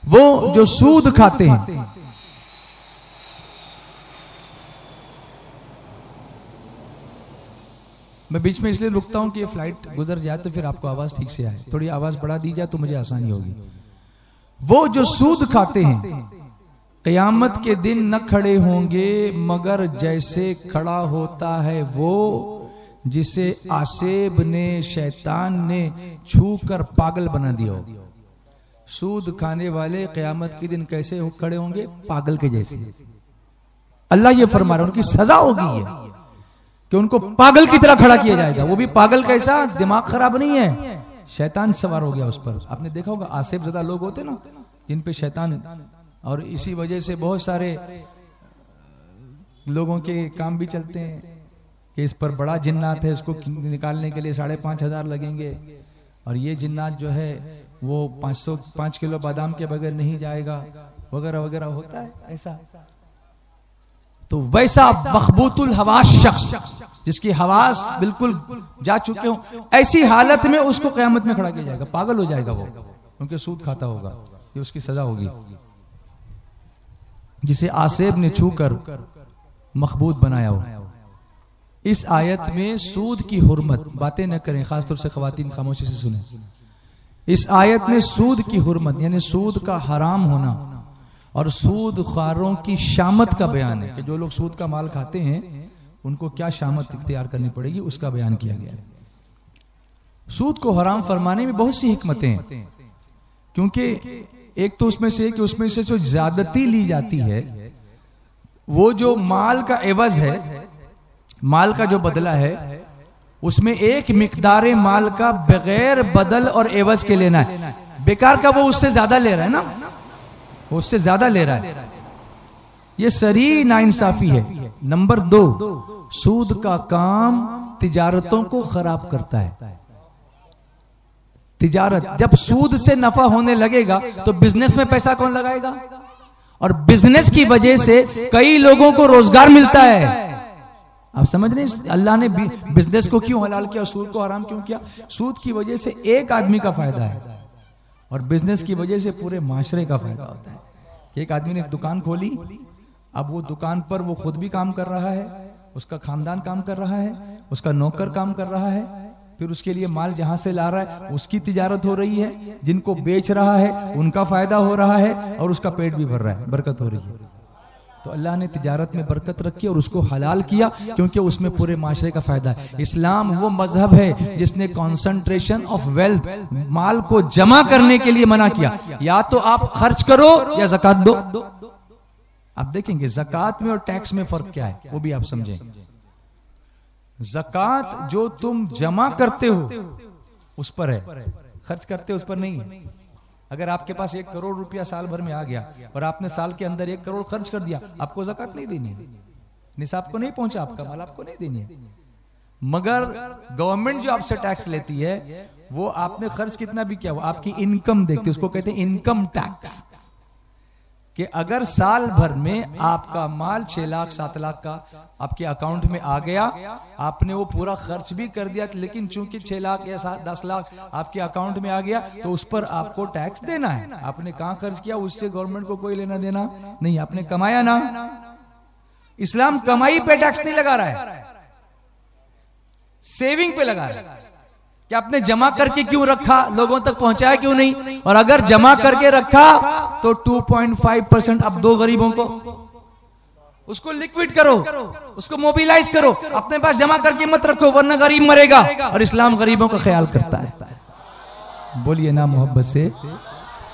वो जो सूद खाते हैं, मैं बीच में इसलिए रुकता हूं कि ये फ्लाइट गुजर जाए तो फिर आपको आवाज ठीक से आए, थोड़ी आवाज बढ़ा दी जाए तो मुझे आसानी होगी। वो जो सूद खाते हैं क़यामत के दिन न खड़े होंगे मगर जैसे खड़ा होता है वो जिसे आसेब ने, शैतान ने छू कर पागल बना दिया हो। सूद खाने वाले क़यामत के दिन कैसे खड़े होंगे? पागल के जैसे। अल्लाह ये फरमा रहा है उनकी सजा होगी ये कि उनको पागल की तरह खड़ा किया जाएगा। वो भी पागल कैसा? दिमाग खराब नहीं है, शैतान सवार हो गया उस पर। आपने देखा होगा आसेब ज़्यादा लोग होते ना जिन पे शैतान, और इसी वजह से बहुत सारे लोगों के काम भी चलते हैं कि इस पर बड़ा जिन्नात है, इसको निकालने के लिए 5,500 लगेंगे, और ये जिन्नात जो है वो 5 किलो बादाम के बगैर नहीं जाएगा, वगैरह वगैरह होता है ऐसा। तो वैसा मखबूतुल हवास शख्स जिसकी हवास बिल्कुल जा चुके हो, ऐसी हालत में उसको क़यामत में खड़ा किया जाएगा, पागल हो जाएगा वो, क्योंकि सूद खाता होगा, ये उसकी सजा होगी। जिसे आसेब ने छूकर मखबूत बनाया हो। इस आयत में सूद की हुर्मत, बातें न करें, खासतौर से खवातीन खामोशी से सुने। इस आयत में सूद की हुर्मत यानी सूद का हराम होना और सूद खारों की शामत का बयान है कि जो लोग सूद का माल खाते हैं उनको क्या शामत इख्तियार करनी पड़ेगी, उसका बयान किया गया है। सूद को हराम फरमाने में बहुत सी हिकमतें हैं, क्योंकि एक तो उसमें से जो ज्यादती ली जाती है, वो जो माल का एवज है, माल का जो बदला है, उसमें एक मिकदार माल का बगैर बदल और एवज के लेना है। बेकार का वो उससे ज्यादा ले रहा है ना, उससे ज्यादा ले रहा है, ये सरी नाइंसाफी है। नंबर 2, सूद का काम तिजारतों को खराब करता है। तिजारत, जब सूद से नफा होने लगेगा तो बिजनेस में पैसा कौन लगाएगा? और बिजनेस की वजह से कई लोगों को रोजगार मिलता है। आप समझ रहे हैं अल्लाह ने बिजनेस को क्यों हलाल किया, सूद को हराम क्यों किया? सूद की वजह से एक आदमी का फायदा है और बिजनेस की वजह से पूरे माशरे का फायदा होता है। एक आदमी ने एक दुकान खोली, अब वो दुकान पर वो खुद भी काम कर रहा है, उसका खानदान काम कर रहा है, उसका नौकर काम कर रहा है, फिर उसके लिए माल जहां से ला रहा है उसकी तिजारत हो रही है, जिनको बेच रहा है उनका फायदा हो रहा है और उसका पेट भी भर रहा है, बरकत हो रही है। तो अल्लाह ने तिजारत में बरकत रखी और उसको हलाल किया क्योंकि उसमें पूरे माशरे का फायदा है। इस्लाम वो मजहब है जिसने कॉन्सेंट्रेशन ऑफ वेल्थ, माल को जमा करने के लिए मना किया। या तो आप खर्च करो या ज़कात दो। आप देखेंगे ज़कात में और टैक्स में फर्क क्या है, वो भी आप समझें। ज़कात जो तुम जमा करते हो उस पर है, खर्च करते हो उस पर नहीं है। अगर आपके पास 1 करोड़ रुपया साल भर में आ गया और आपने साल के अंदर 1 करोड़ खर्च कर दिया, आपको ज़कात नहीं देनी है, निसाब को नहीं पहुंचा, आपका माल आपको नहीं देनी है। मगर गवर्नमेंट जो आपसे टैक्स लेती है वो आपने खर्च कितना भी किया, वो आपकी इनकम देखती है, उसको कहते हैं इनकम टैक्स। कि अगर साल भर में आपका माल 6 लाख 7 लाख का आपके अकाउंट में आ गया, आपने वो पूरा खर्च भी कर दिया, लेकिन चूंकि 6 लाख या 10 लाख आपके अकाउंट में आ गया तो उस पर आपको टैक्स देना है। आपने कहां खर्च किया उससे गवर्नमेंट को कोई लेना देना नहीं, आपने कमाया ना। इस्लाम कमाई पे टैक्स नहीं लगा रहा है, सेविंग पे लगा रहा है कि आपने जमा करके क्यों रखा, लोगों तक पहुंचाया क्यों नहीं, और अगर जमा करके रखा तो 2.5% अब दो गरीबों को, उसको लिक्विड करो, उसको मोबिलाइज करो, अपने पास जमा करके मत रखो वरना गरीब मरेगा। और इस्लाम गरीबों का ख्याल करता है। बोलिए ना मोहब्बत से,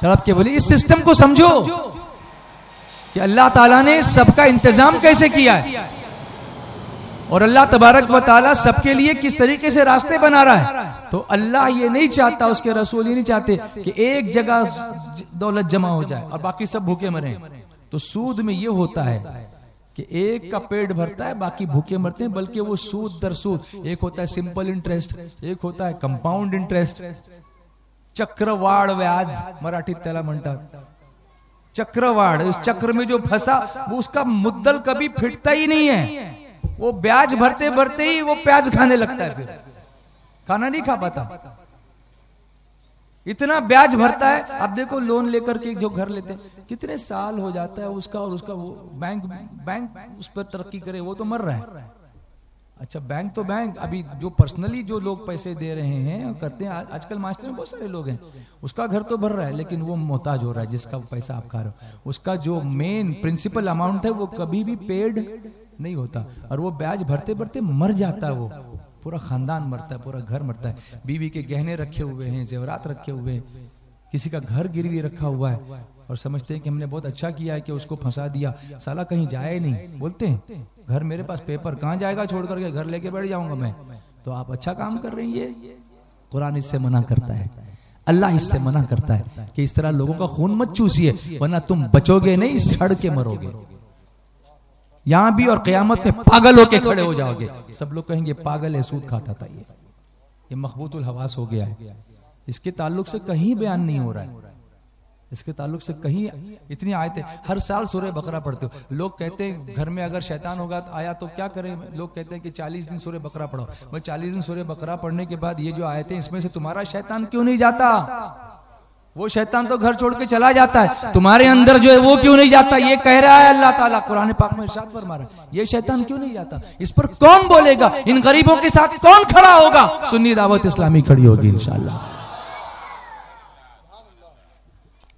तड़प के बोलिए। इस सिस्टम को समझो कि अल्लाह ताला ने सबका इंतजाम कैसे किया है और अल्लाह तबारक व ताला सबके लिए किस तरीके से रास्ते बना रहा है। तो अल्लाह ये नहीं चाहता, उसके रसूल ये नहीं चाहते कि एक जगह दौलत जमा हो जाए और बाकी सब भूखे मरें। तो सूद में ये होता है कि एक का पेट भरता है, बाकी भूखे मरते हैं, बल्कि वो सूद दर सूद, एक होता है सिंपल इंटरेस्ट, एक होता है कंपाउंड इंटरेस्ट, चक्रवाड़ व्याज मराठी त्याला म्हणतात चक्रवाड़। इस चक्र में जो फंसा वो उसका मुद्दल कभी फिटता ही नहीं है, वो ब्याज भरते भरते ही वो प्याज खाने लगता है, फिर खाना नहीं खा पाता, इतना ब्याज भरता है। अब देखो लोन लेकर के जो घर लेते हैं कितने साल हो जाता है उसका, और उसका वो बैंक उस पर तरक्की करे, वो तो मर रहा है। अच्छा बैंक तो बैंक, अभी जो पर्सनली जो लोग पैसे दे रहे हैं करते हैं, आजकल मास्टर में बहुत सारे लोग हैं, उसका घर तो भर रहा है लेकिन वो मोहताज हो रहा है जिसका पैसा आप खा रहे हो। उसका जो मेन प्रिंसिपल अमाउंट है वो कभी भी पेड नहीं होता, और वो ब्याज भरते भरते मर जाता है, वो पूरा खानदान मरता है, पूरा घर मरता है। बीवी के गहने रखे हुए हैं, जेवरात रखे हुए हैं, किसी का घर गिरवी रखा हुआ है, और समझते हैं कि हमने बहुत अच्छा किया है कि उसको फंसा दिया, साला कहीं जाए नहीं। बोलते हैं घर मेरे पास पेपर कहाँ जाएगा छोड़ करके, घर लेके बैठ जाऊंगा मैं। तो आप अच्छा काम कर रही है, कुरान इससे मना करता है, अल्लाह इससे मना करता है कि इस तरह लोगों का खून मत चूसिए वरना तुम बचोगे नहीं, सड़ के मरोगे यहां भी, और क़यामत में पागल होके खड़े हो जाओगे। सब लोग कहेंगे पागल है, सूद खाता था, ये मखबूतुल हवास हो गया है। इसके ताल्लुक से कहीं बयान नहीं हो रहा है, इसके ताल्लुक से कहीं इतनी आयतें। हर साल सूरह बकरा पढ़ते हो, लोग कहते हैं घर में अगर शैतान होगा तो आया तो क्या करें, लोग कहते हैं कि 40 दिन सूरह बकरा पढ़ो। भाई 40 दिन सूरह बकरा पढ़ने के बाद ये जो आयतें, इसमें से तुम्हारा शैतान क्यों नहीं जाता? वो शैतान तो घर छोड़ के चला जाता है, तुम्हारे अंदर जो है वो क्यों नहीं जाता? ये कह रहा है अल्लाह ताला कुरान पाक में इरशाद फरमा रहा है, ये शैतान क्यों नहीं जाता? इस पर कौन बोलेगा? इन गरीबों के साथ कौन खड़ा होगा? सुन्नी दावत इस्लामी खड़ी होगी इंशाअल्लाह।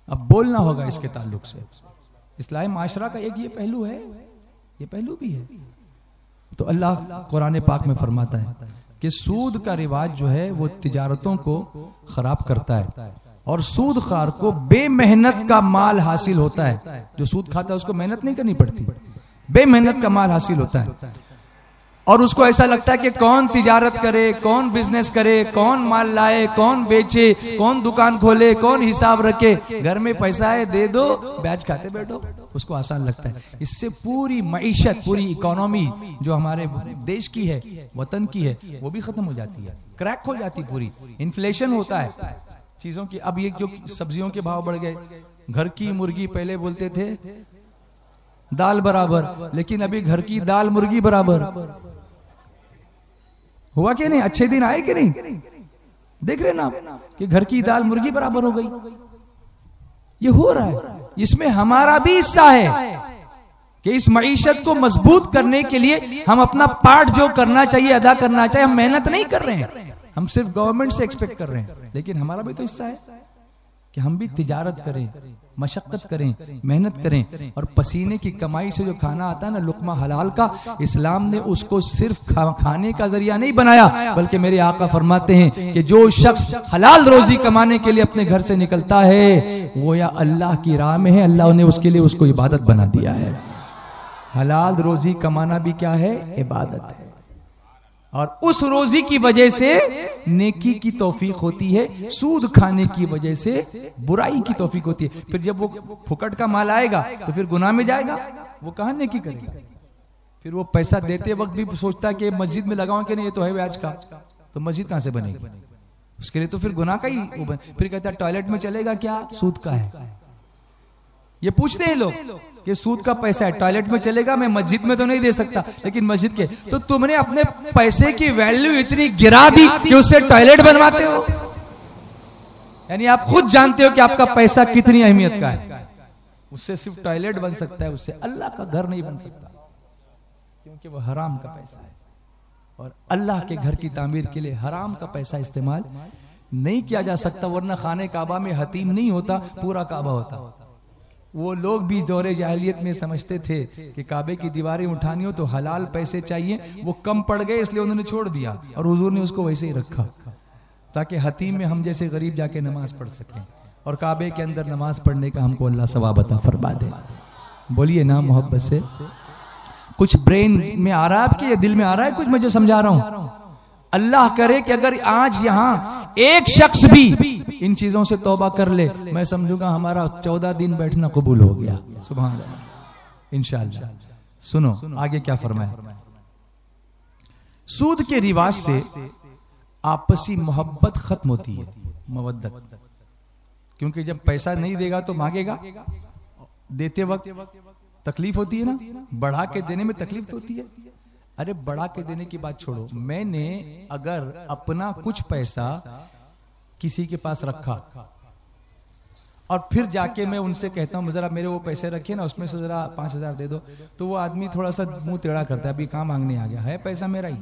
अब बोलना होगा इसके ताल्लुक से। इस्लामी माशरा का एक ये पहलू है, ये पहलू भी है। तो अल्लाह कुरान पाक में फरमाता है कि सूद का रिवाज जो है वो तिजारतों को खराब करता है, और सूद खार को बेमेहनत का माल हासिल होता है। जो सूद खाता है उसको मेहनत नहीं करनी पड़ती, बेमेहनत का माल हासिल होता है, और उसको ऐसा लगता है कि कौन तिजारत करे, कौन बिजनेस करे, कौन माल लाए, कौन बेचे, कौन दुकान खोले, कौन हिसाब रखे। घर में पैसा है दे दो, ब्याज खाते बैठो, उसको आसान लगता है। इससे पूरी मईशत, पूरी इकोनॉमी जो हमारे देश की है, वतन की है, वो भी खत्म हो जाती है, क्रैक हो जाती, पूरी इन्फ्लेशन होता है चीजों की। अब ये जो सब्जियों के भाव बढ़ गए, घर की मुर्गी पहले बोलते थे दाल बराबर, लेकिन अभी घर की दाल मुर्गी बराबर। हुआ कि नहीं? अच्छे दिन आए कि नहीं? देख रहे ना कि घर की दाल मुर्गी बराबर हो गई। ये हो रहा है, इसमें हमारा भी हिस्सा है कि इस मईशत को मजबूत करने के लिए हम अपना पार्ट जो करना चाहिए अदा करना चाहिए। हम मेहनत नहीं कर रहे हैं, हम सिर्फ गवर्नमेंट से एक्सपेक्ट कर रहे हैं, लेकिन हमारा भी तो हिस्सा है कि हम भी तिजारत करें, मशक्कत करें, मेहनत करें, और पसीने की कमाई से जो खाना आता है ना, लुकमा हलाल का, इस्लाम ने उसको सिर्फ खाने का जरिया नहीं बनाया, बल्कि मेरे आका फरमाते हैं कि जो शख्स हलाल रोजी कमाने के लिए अपने घर से निकलता है वो या अल्लाह की राह में है, अल्लाह ने उसके लिए उसको इबादत बना दिया है। हलाल रोजी कमाना भी क्या है? इबादत है। और उस रोजी की वजह से नेकी की तौफीक होती है, सूद खाने की वजह से बुराई की तौफीक होती है। फिर जब वो फुकट का माल आएगा तो फिर गुनाह में जाएगा, वो कहां नेकी करेगा। फिर वो पैसा देते वक्त भी सोचता है कि मस्जिद में लगाऊं कि नहीं, ये तो है ब्याज का, तो मस्जिद कहां से बनेगी, उसके लिए तो फिर गुनाह का ही फिर कहता है टॉयलेट में चलेगा क्या, सूद का है। ये पूछते हैं लोग कि सूद का पैसा है, टॉयलेट में चलेगा, मैं मस्जिद में तो नहीं दे सकता, लेकिन मस्जिद के, तो तुमने अपने पैसे की वैल्यू इतनी गिरा दी कि उससे टॉयलेट बनवाते हो। यानी आप खुद जानते हो कि आपका पैसा कितनी अहमियत का है। उससे सिर्फ टॉयलेट बन सकता है, उससे अल्लाह का घर नहीं बन सकता, क्योंकि वो हराम का पैसा है। और अल्लाह के घर की तामीर के लिए हराम का पैसा इस्तेमाल नहीं किया जा सकता, वरना खाने काबा में हतीम नहीं होता, पूरा काबा होता। वो लोग भी दौरे जाहिलियत में समझते थे कि काबे की दीवारें उठानी हो तो हलाल पैसे चाहिए, वो कम पड़ गए इसलिए उन्होंने छोड़ दिया, और हुजूर ने उसको वैसे ही रखा ताकि हतीम में हम जैसे गरीब जाके नमाज पढ़ सकें, और काबे के अंदर नमाज पढ़ने का हमको अल्लाह सवाब अता फरमा दे। बोलिए ना मोहब्बत से। कुछ ब्रेन में आ रहा है आपके, या दिल में आ रहा है कुछ मैं जो समझा रहा हूं? अल्लाह करे कि अगर आज यहां एक शख्स भी इन चीजों से तौबा कर ले, मैं समझूंगा हमारा 14 दिन बैठना कबूल हो गया। सुभान अल्लाह, इंशाअल्लाह। सुनो आगे क्या फरमाया। सूद के रिवाज से आपसी मोहब्बत खत्म होती है, मवद्दत, क्योंकि जब पैसा नहीं देगा तो मांगेगा, देते वक्त तकलीफ होती है ना, बढ़ा के देने में तकलीफ तो होती है। अरे बढ़ा के देने की बात छोड़ो, मैंने अगर अपना कुछ पैसा किसी के पास रखा और फिर जाके मैं उनसे कहता हूं जरा मेरे वो पैसे रखे ना, उसमें से जरा 5,000 दे दो, तो वो आदमी थोड़ा सा मुंह टेढ़ा करता है, अभी कहां मांगने आ गया है, पैसा मेरा ही।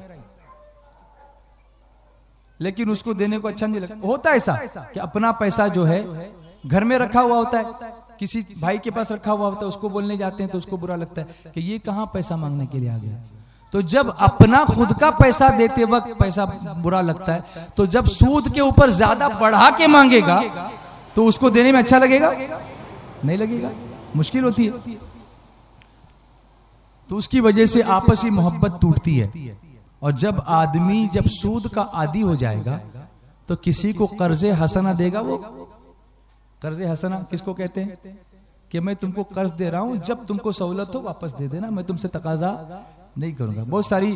लेकिन उसको देने को अच्छा नहीं लगता। होता है ऐसा कि अपना पैसा जो है घर में रखा हुआ होता है, किसी भाई के पास रखा हुआ होता है, उसको बोलने जाते हैं तो उसको बुरा लगता है कि ये कहां पैसा मांगने के लिए आ गया। तो जब अपना खुद का पैसा देते वक्त पैसा बुरा लगता है, तो जब सूद के ऊपर ज्यादा बढ़ा के मांगेगा तो उसको देने में अच्छा लगेगा? नहीं लगेगा, मुश्किल होती है। तो उसकी वजह से आपसी मोहब्बत टूटती है। और जब आदमी जब सूद का आदी हो जाएगा तो किसी को कर्जे हसना देगा। वो कर्जे हसना किसको कहते हैं? कि मैं तुमको कर्ज दे रहा हूं, जब तुमको सहूलत हो वापस दे देना, मैं तुमसे तकाजा नहीं करूंगा। बहुत सारी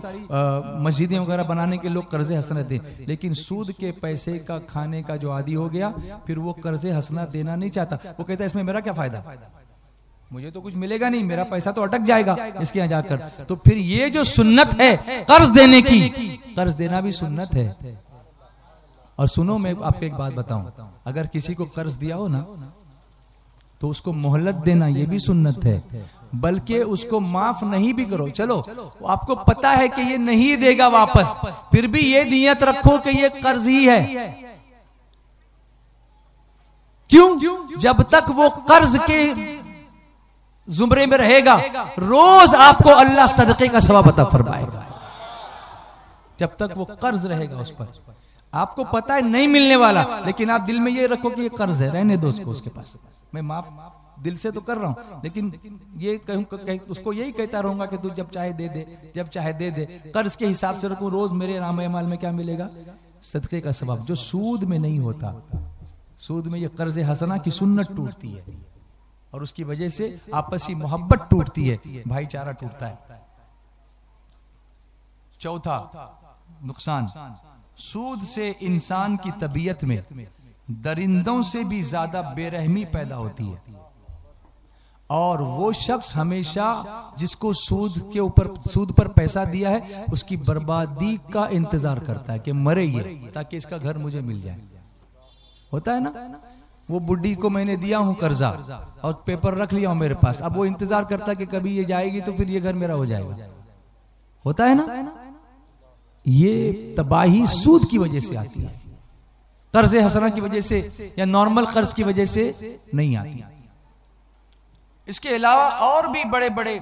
मस्जिदें वगैरह बनाने के लोग कर्जे हसना देते हैं, लेकिन सूद के पैसे का खाने का जो आदी हो गया फिर वो कर्जे हसना देना नहीं चाहता। वो कहता है इसमें मेरा क्या फायदा, मुझे तो कुछ मिलेगा नहीं, मेरा पैसा तो अटक जाएगा इसके यहाँ जाकर। तो फिर ये जो सुन्नत है कर्ज देने की, कर्ज देना भी सुन्नत है। और सुनो मैं आपको एक बात बताऊं, अगर किसी को कर्ज दिया हो ना तो उसको मोहलत देना ये भी सुन्नत है, बल्कि उसको माफ नहीं भी करो। चलो आपको पता है कि ये नहीं देगा वापस, फिर भी ये नियत रखो कि ये कर्ज ही है। क्यों? जब तक वो कर्ज के जुमरे में रहेगा रोज आपको अल्लाह सदके का सवाब अता फरमाएगा। जब तक वो कर्ज रहेगा उस पर, आपको पता है नहीं मिलने वाला, लेकिन आप दिल में ये रखो कि ये कर्ज है, रहने दो उसको, उसके पास मैं माफ दिल से तो कर रहा हूं, लेकिन ये उसको यही कहता रहूंगा कि तू जब चाहे दे दे, जब चाहे दे दे। कर्ज के हिसाब से रखूं, रोज मेरे रामायमाल में क्या मिलेगा? सदके का सवाब, जो सूद में नहीं होता। सूद में ये कर्ज हसना की सुन्नत टूटती है और उसकी वजह से आपसी मोहब्बत टूटती है, भाईचारा टूटता है। चौथा नुकसान, सूद से इंसान की तबीयत में दरिंदों से भी ज्यादा बेरहमी पैदा होती है। और वो शख्स हमेशा जिसको सूद पर पैसा दिया है उसकी बर्बादी का इंतजार करता है कि मरे ये, ताकि इसका घर मुझे मिल जाए। होता है ना, वो बुढ़ी को मैंने दिया हूं कर्जा और पेपर रख लिया हूं मेरे पास, अब वो इंतजार करता है कि कभी ये जाएगी तो फिर ये घर मेरा हो जाएगा। होता है ना, ये तबाही सूद की वजह से आती है, कर्ज हसना की वजह से या नॉर्मल कर्ज की वजह से नहीं आती। इसके अलावा और भी बड़े बड़े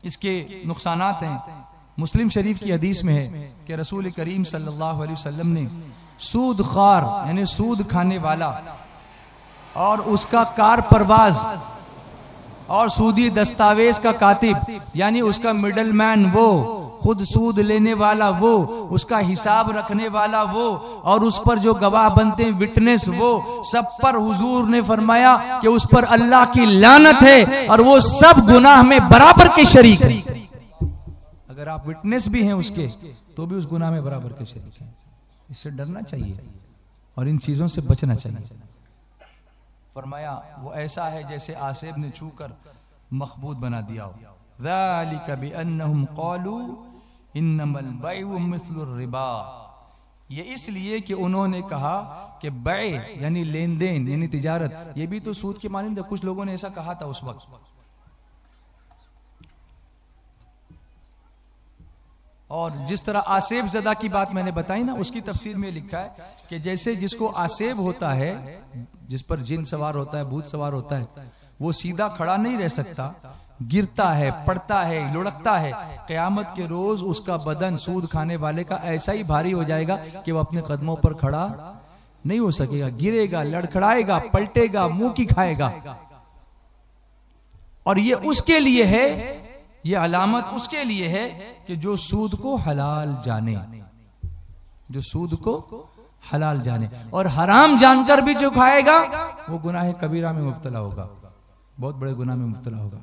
इसके नुकसानात हैं। मुस्लिम शरीफ की हदीस में है कि रसूल करीम सल्लल्लाहु अलैहि वसल्लम ने सूद खार यानी सूद खाने वाला और उसका कार परवाज और सूदी दस्तावेज का कातिब यानी उसका मिडल मैन, वो खुद सूद लेने वाला वो, उसका हिसाब रखने वाला वो, और उस पर जो गवाह बनते हैं विटनेस वो, सब पर हुजूर ने फरमाया कि उस पर अल्लाह की लानत है और वो सब गुनाह में बराबर के शरीक है। अगर आप विटनेस भी हैं उसके तो भी उस गुनाह में बराबर के शरीक हैं। इससे डरना चाहिए और इन चीजों से बचना चाहिए। फरमाया वो ऐसा है जैसे आसेब ने छूकर मखबूत बना दिया हो। ज़ालिका बिअन्नहुम क़ालू इन्नमल बैउ मिस्लुर रिबा, ये इसलिए कि उन्होंने कहा कि बै यानी लेन देन यानी तिजारत, ये भी तो सूद के मानिंद है। कुछ लोगों ने ऐसा कहा था उस वक्त। और जिस तरह आसेब ज़दा की बात मैंने बताई ना, उसकी तफसीर में लिखा है कि जैसे जिसको आसेब होता है, जिस पर जिन सवार होता है, भूत सवार होता है, वो सीधा खड़ा नहीं रह सकता, गिरता है, पड़ता है, लुढ़कता है। क़यामत के रोज उसका बदन सूद खाने वाले का ऐसा ही भारी हो जाएगा कि वो अपने कदमों पर खड़ा नहीं हो सकेगा, गिरेगा, लड़खड़ाएगा, पलटेगा, मुंह की खाएगा। और ये उसके लिए है, ये अलामत उसके लिए है कि जो सूद को हलाल जाने, जो सूद को हलाल जाने और हराम जानकर भी जो खाएगा वो गुनाह कबीरा में मुब्तला होगा, बहुत बड़े गुनाह में मुब्तला होगा।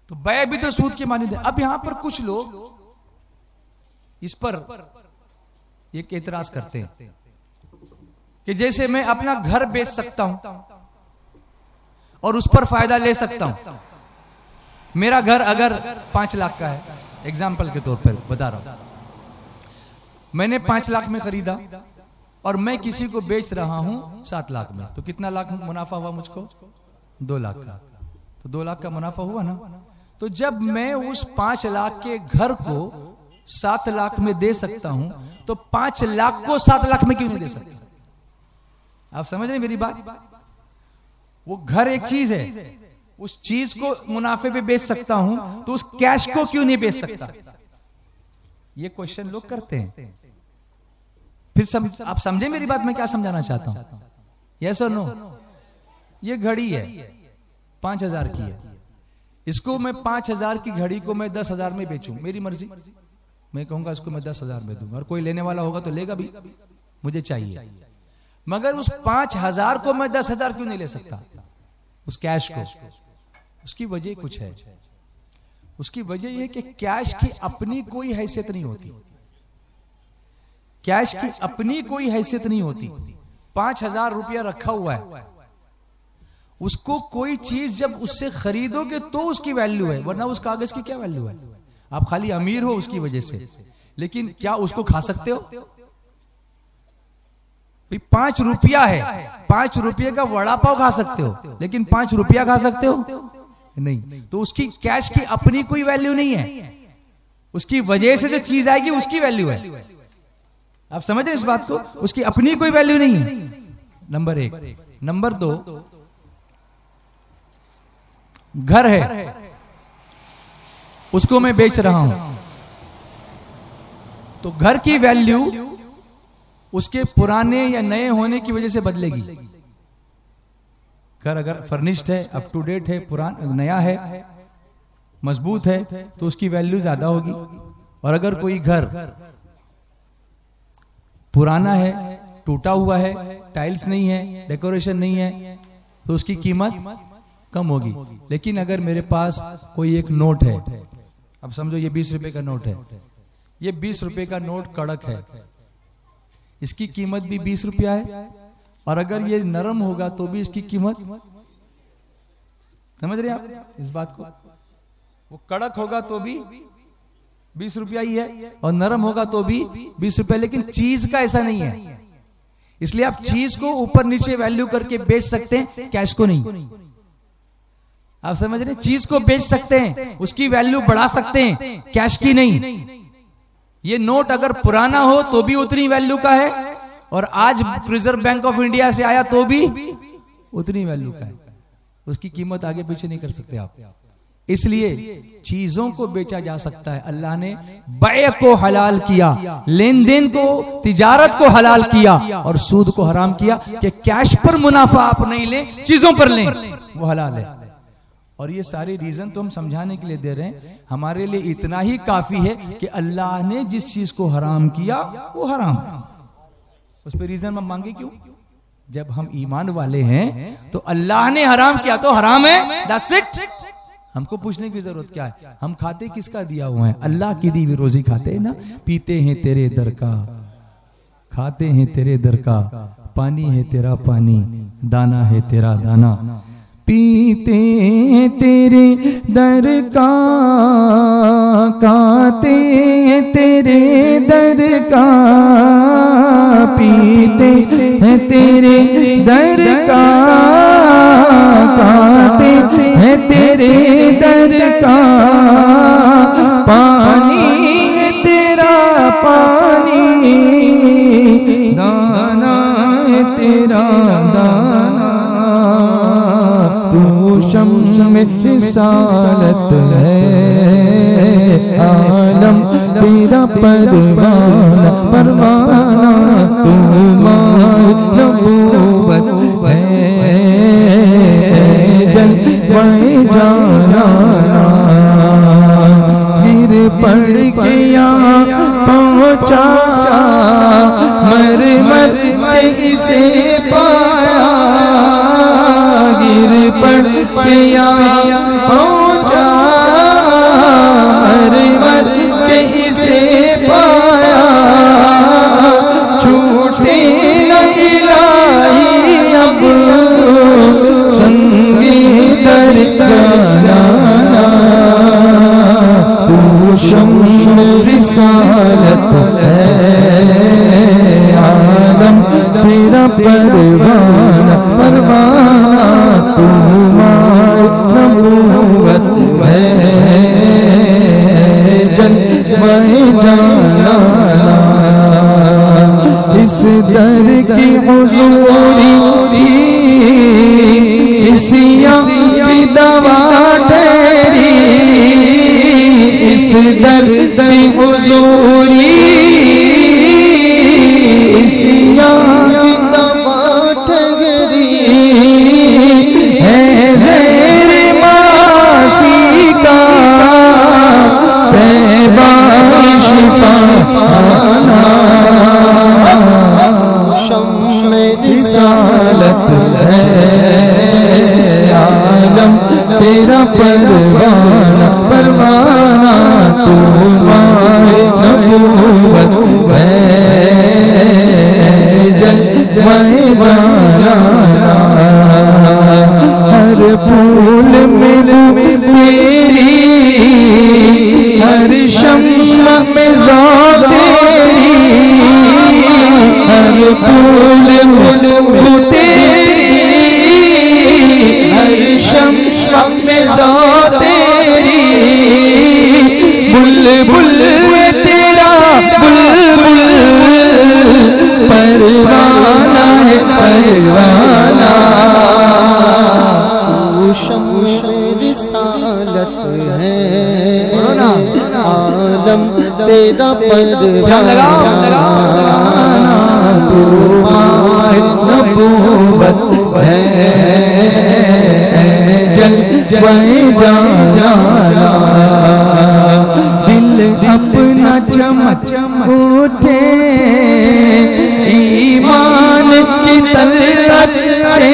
तो बै भी तो सूद के मानिंद है। अब यहां पर कुछ लोग इस पर एक एतराज करते हैं कि जैसे मैं अपना घर बेच सकता हूं और उस पर फायदा ले सकता हूं। मेरा घर अगर 5 लाख का है, एग्जाम्पल के तौर पर बता रहा हूं, मैंने 5 लाख में खरीदा और मैं किसी को बेच रहा हूं 7 लाख में, तो कितना लाख मुनाफा हुआ मुझको? 2 लाख का। तो 2 लाख का मुनाफा हुआ ना। तो जब मैं उस 5 लाख के घर को 7 लाख में दे सकता हूं, तो 5 लाख को 7 लाख में क्यों नहीं दे सकता? आप समझ रहे मेरी बात? वो घर एक चीज है, उस चीज को मुनाफे पे बेच सकता हूं, तो उस कैश को क्यों नहीं बेच सकता? ये क्वेश्चन लोग करते हैं। फिर आप समझे मेरी बात, मैं क्या समझाना चाहता हूं? यस और नो? ये घड़ी है 5000 की है, इसको मैं 5000 की घड़ी को मैं 10,000 में बेचूं, मेरी मर्जी। मैं कहूंगा इसको मैं 10,000 में दूंगा और कोई लेने वाला होगा तो लेगा भी, मुझे चाहिए। मगर उस 5000 को मैं 10,000 क्यों नहीं ले सकता, उस कैश को? उसकी वजह कुछ है। उसकी वजह यह कि कैश की अपनी कोई हैसियत नहीं होती। कैश की अपनी कोई हैसियत नहीं होती। 5,000 रुपया रखा हुआ है, उसको कोई चीज जब उससे खरीदोगे तो उसकी वैल्यू है, वरना उस कागज की क्या वैल्यू है? आप खाली अमीर हो उसकी वजह से, लेकिन क्या उसको खा सकते हो? 5 रुपया है, 5 रुपये का वड़ा पाव खा सकते हो, लेकिन 5 रुपया खा सकते हो? नहीं। तो उसकी कैश की अपनी कोई वैल्यू नहीं है, उसकी वजह से जो चीज आएगी उसकी वैल्यू है। आप समझ रहे इस बात को? उसकी अपनी कोई वैल्यू नहीं है, नंबर 1। नंबर 2, घर है, उसको मैं बेच रहा हूं, तो घर की वैल्यू उसके पुराने या नए होने की वजह से बदलेगी। घर अगर फर्निश्ड है, अप टू डेट है, पुराना नया है, मजबूत है, तो उसकी वैल्यू ज्यादा होगी। और अगर कोई घर पुराना है, टूटा हुआ है, टाइल्स नहीं है, डेकोरेशन नहीं है, तो उसकी कीमत कम होगी। लेकिन अगर मेरे पास कोई एक नोट है, अब समझो ये 20 रुपए का नोट है, ये 20 रुपए का नोट कड़क है, इसकी कीमत भी 20 रुपया है, और अगर ये नरम होगा तो भी इसकी कीमत, समझ रहे आप इस बात को? वो कड़क होगा तो भी 20 रुपया ही है, और नरम होगा तो भी 20 रुपया। लेकिन चीज का ऐसा नहीं है, इसलिए आप चीज को ऊपर नीचे वैल्यू करके बेच सकते हैं, कैश को नहीं। आप समझ रहे? चीज को बेच सकते हैं, उसकी वैल्यू बढ़ा सकते हैं, कैश की नहीं। ये नोट अगर पुराना हो तो भी उतनी वैल्यू का है, और आज रिजर्व बैंक ऑफ इंडिया से आया तो भी उतनी वैल्यू का है, उसकी कीमत आगे पीछे नहीं कर सकते आप। इसलिए चीजों को बेचा जा सकता है। अल्लाह ने बै को हलाल किया, लेन देन को, तिजारत को हलाल किया, और सूद को हराम किया कि कैश पर मुनाफा आप नहीं लें, चीजों पर लें, वो हलाल है। और ये सारे रीजन तो हम समझाने के लिए दे रहे हैं, हमारे लिए इतना ही काफी है कि अल्लाह ने जिस चीज को हराम किया वो हराम है, उस पर रीजन हम मांगे क्यों? जब हम ईमान वाले हैं तो अल्लाह ने हराम किया तो हराम है, दैट्स इट। हमको पूछने की जरूरत क्या है? हम खाते किसका दिया हुआ है? अल्लाह की दी हुई रोजी खाते हैं ना। पीते हैं तेरे दर का, खाते हैं तेरे दर का, पानी है तेरा पानी, दाना है तेरा दाना। पीते हैं तेरे दर का, खाते हैं तेरे दर का, पीते हैं तेरे दर का, खाते हैं तेरे दर का, पानी है तेरा पानी, दाना है तेरा दाना। तू शम्स रिसालत है, आलम तेरा परवाना परवाना, तू माए नबूवत है, जलवाए जाना। गिर पड़ के यहाँ पहुँचा, मर मर के इसे पाया, गिर पड़ के यहाँ पहुँचा, मर मर के इसे पाया, छूटे न इलाही अब संगे दर जाना। तू शम्स रिसालत है, आलम तेरा परवाना परवाना, तू माए नबूवत है, जलवाए जाना। इस दर की हुजूरी इसिया की दवा तेरी, इस दर की हुजूरी इसिया की दवा तेरी, है ज़ेर मासी का तैबा शिफाना। शम्स रिसालत है, आलम तेरा परवाना परवाना, तू माए नबूवत है, जलवाए जाना। हर फूल में तेरी, हर शम्स में ज़ात तेरी, हर फूल में तेरी, हर शम्स में ज़ात तेरी, बुलबुल तेरा बुलबुल परवाना है परवाना। तू शम्स रिसालत है, आलम तेरा परवाना, तू माए नबूवत है, जलवाए जाना। दिल अपना चमक उठे ईमान की तलवत से,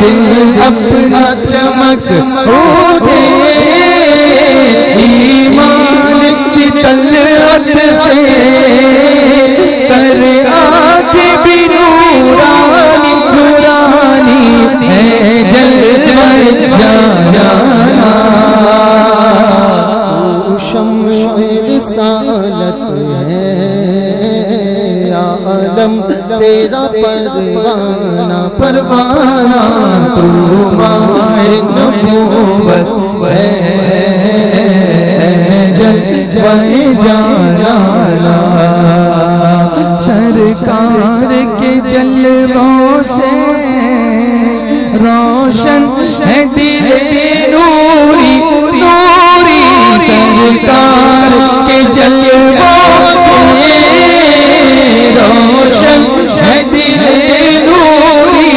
दिल अपना चमक उठे ईमान की तलवत से, कर आँखें भी नूरानी नूरानी है, जलवाए जाना। तू शम्स रिसालत है, आलम तेरा परवाना परवाना, तू माए नबूवत है, जलवाए जाना। सरकार के जलवों से रोशन है दिल नूरी नूरी, सरकार के जलवों से रोशन है दिल नूरी,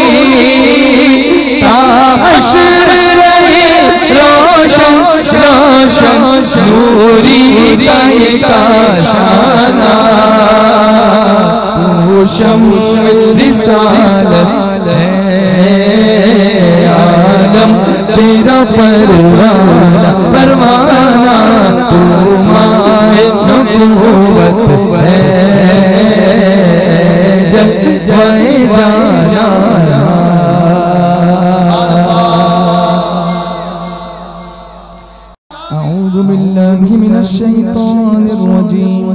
ताहशर शम्स रिसालत है आलम तेरा परवाना परवाना तू माए नबूवत है जल जाए जाना अऊज़ु बिल्लाहि मिनश शैतानिर रजीम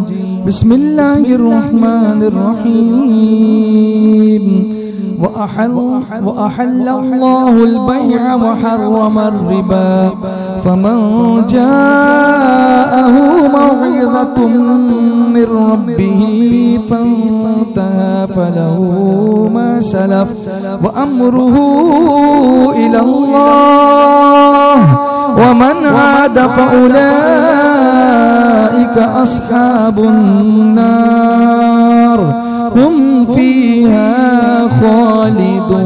बिस्मिल्लाहिर रहमानिर रहीम वअहल्लल्लाहुल बैअ वहर्रमर रिबा फमन जाअहु मौइज़तुम मिर रब्बिही फंतहा फलहु मा सलफ वअम्रुहु इलल्लाह वमन आद फउलाइक अस्हाबुन नार हुम फीहा खालिदून।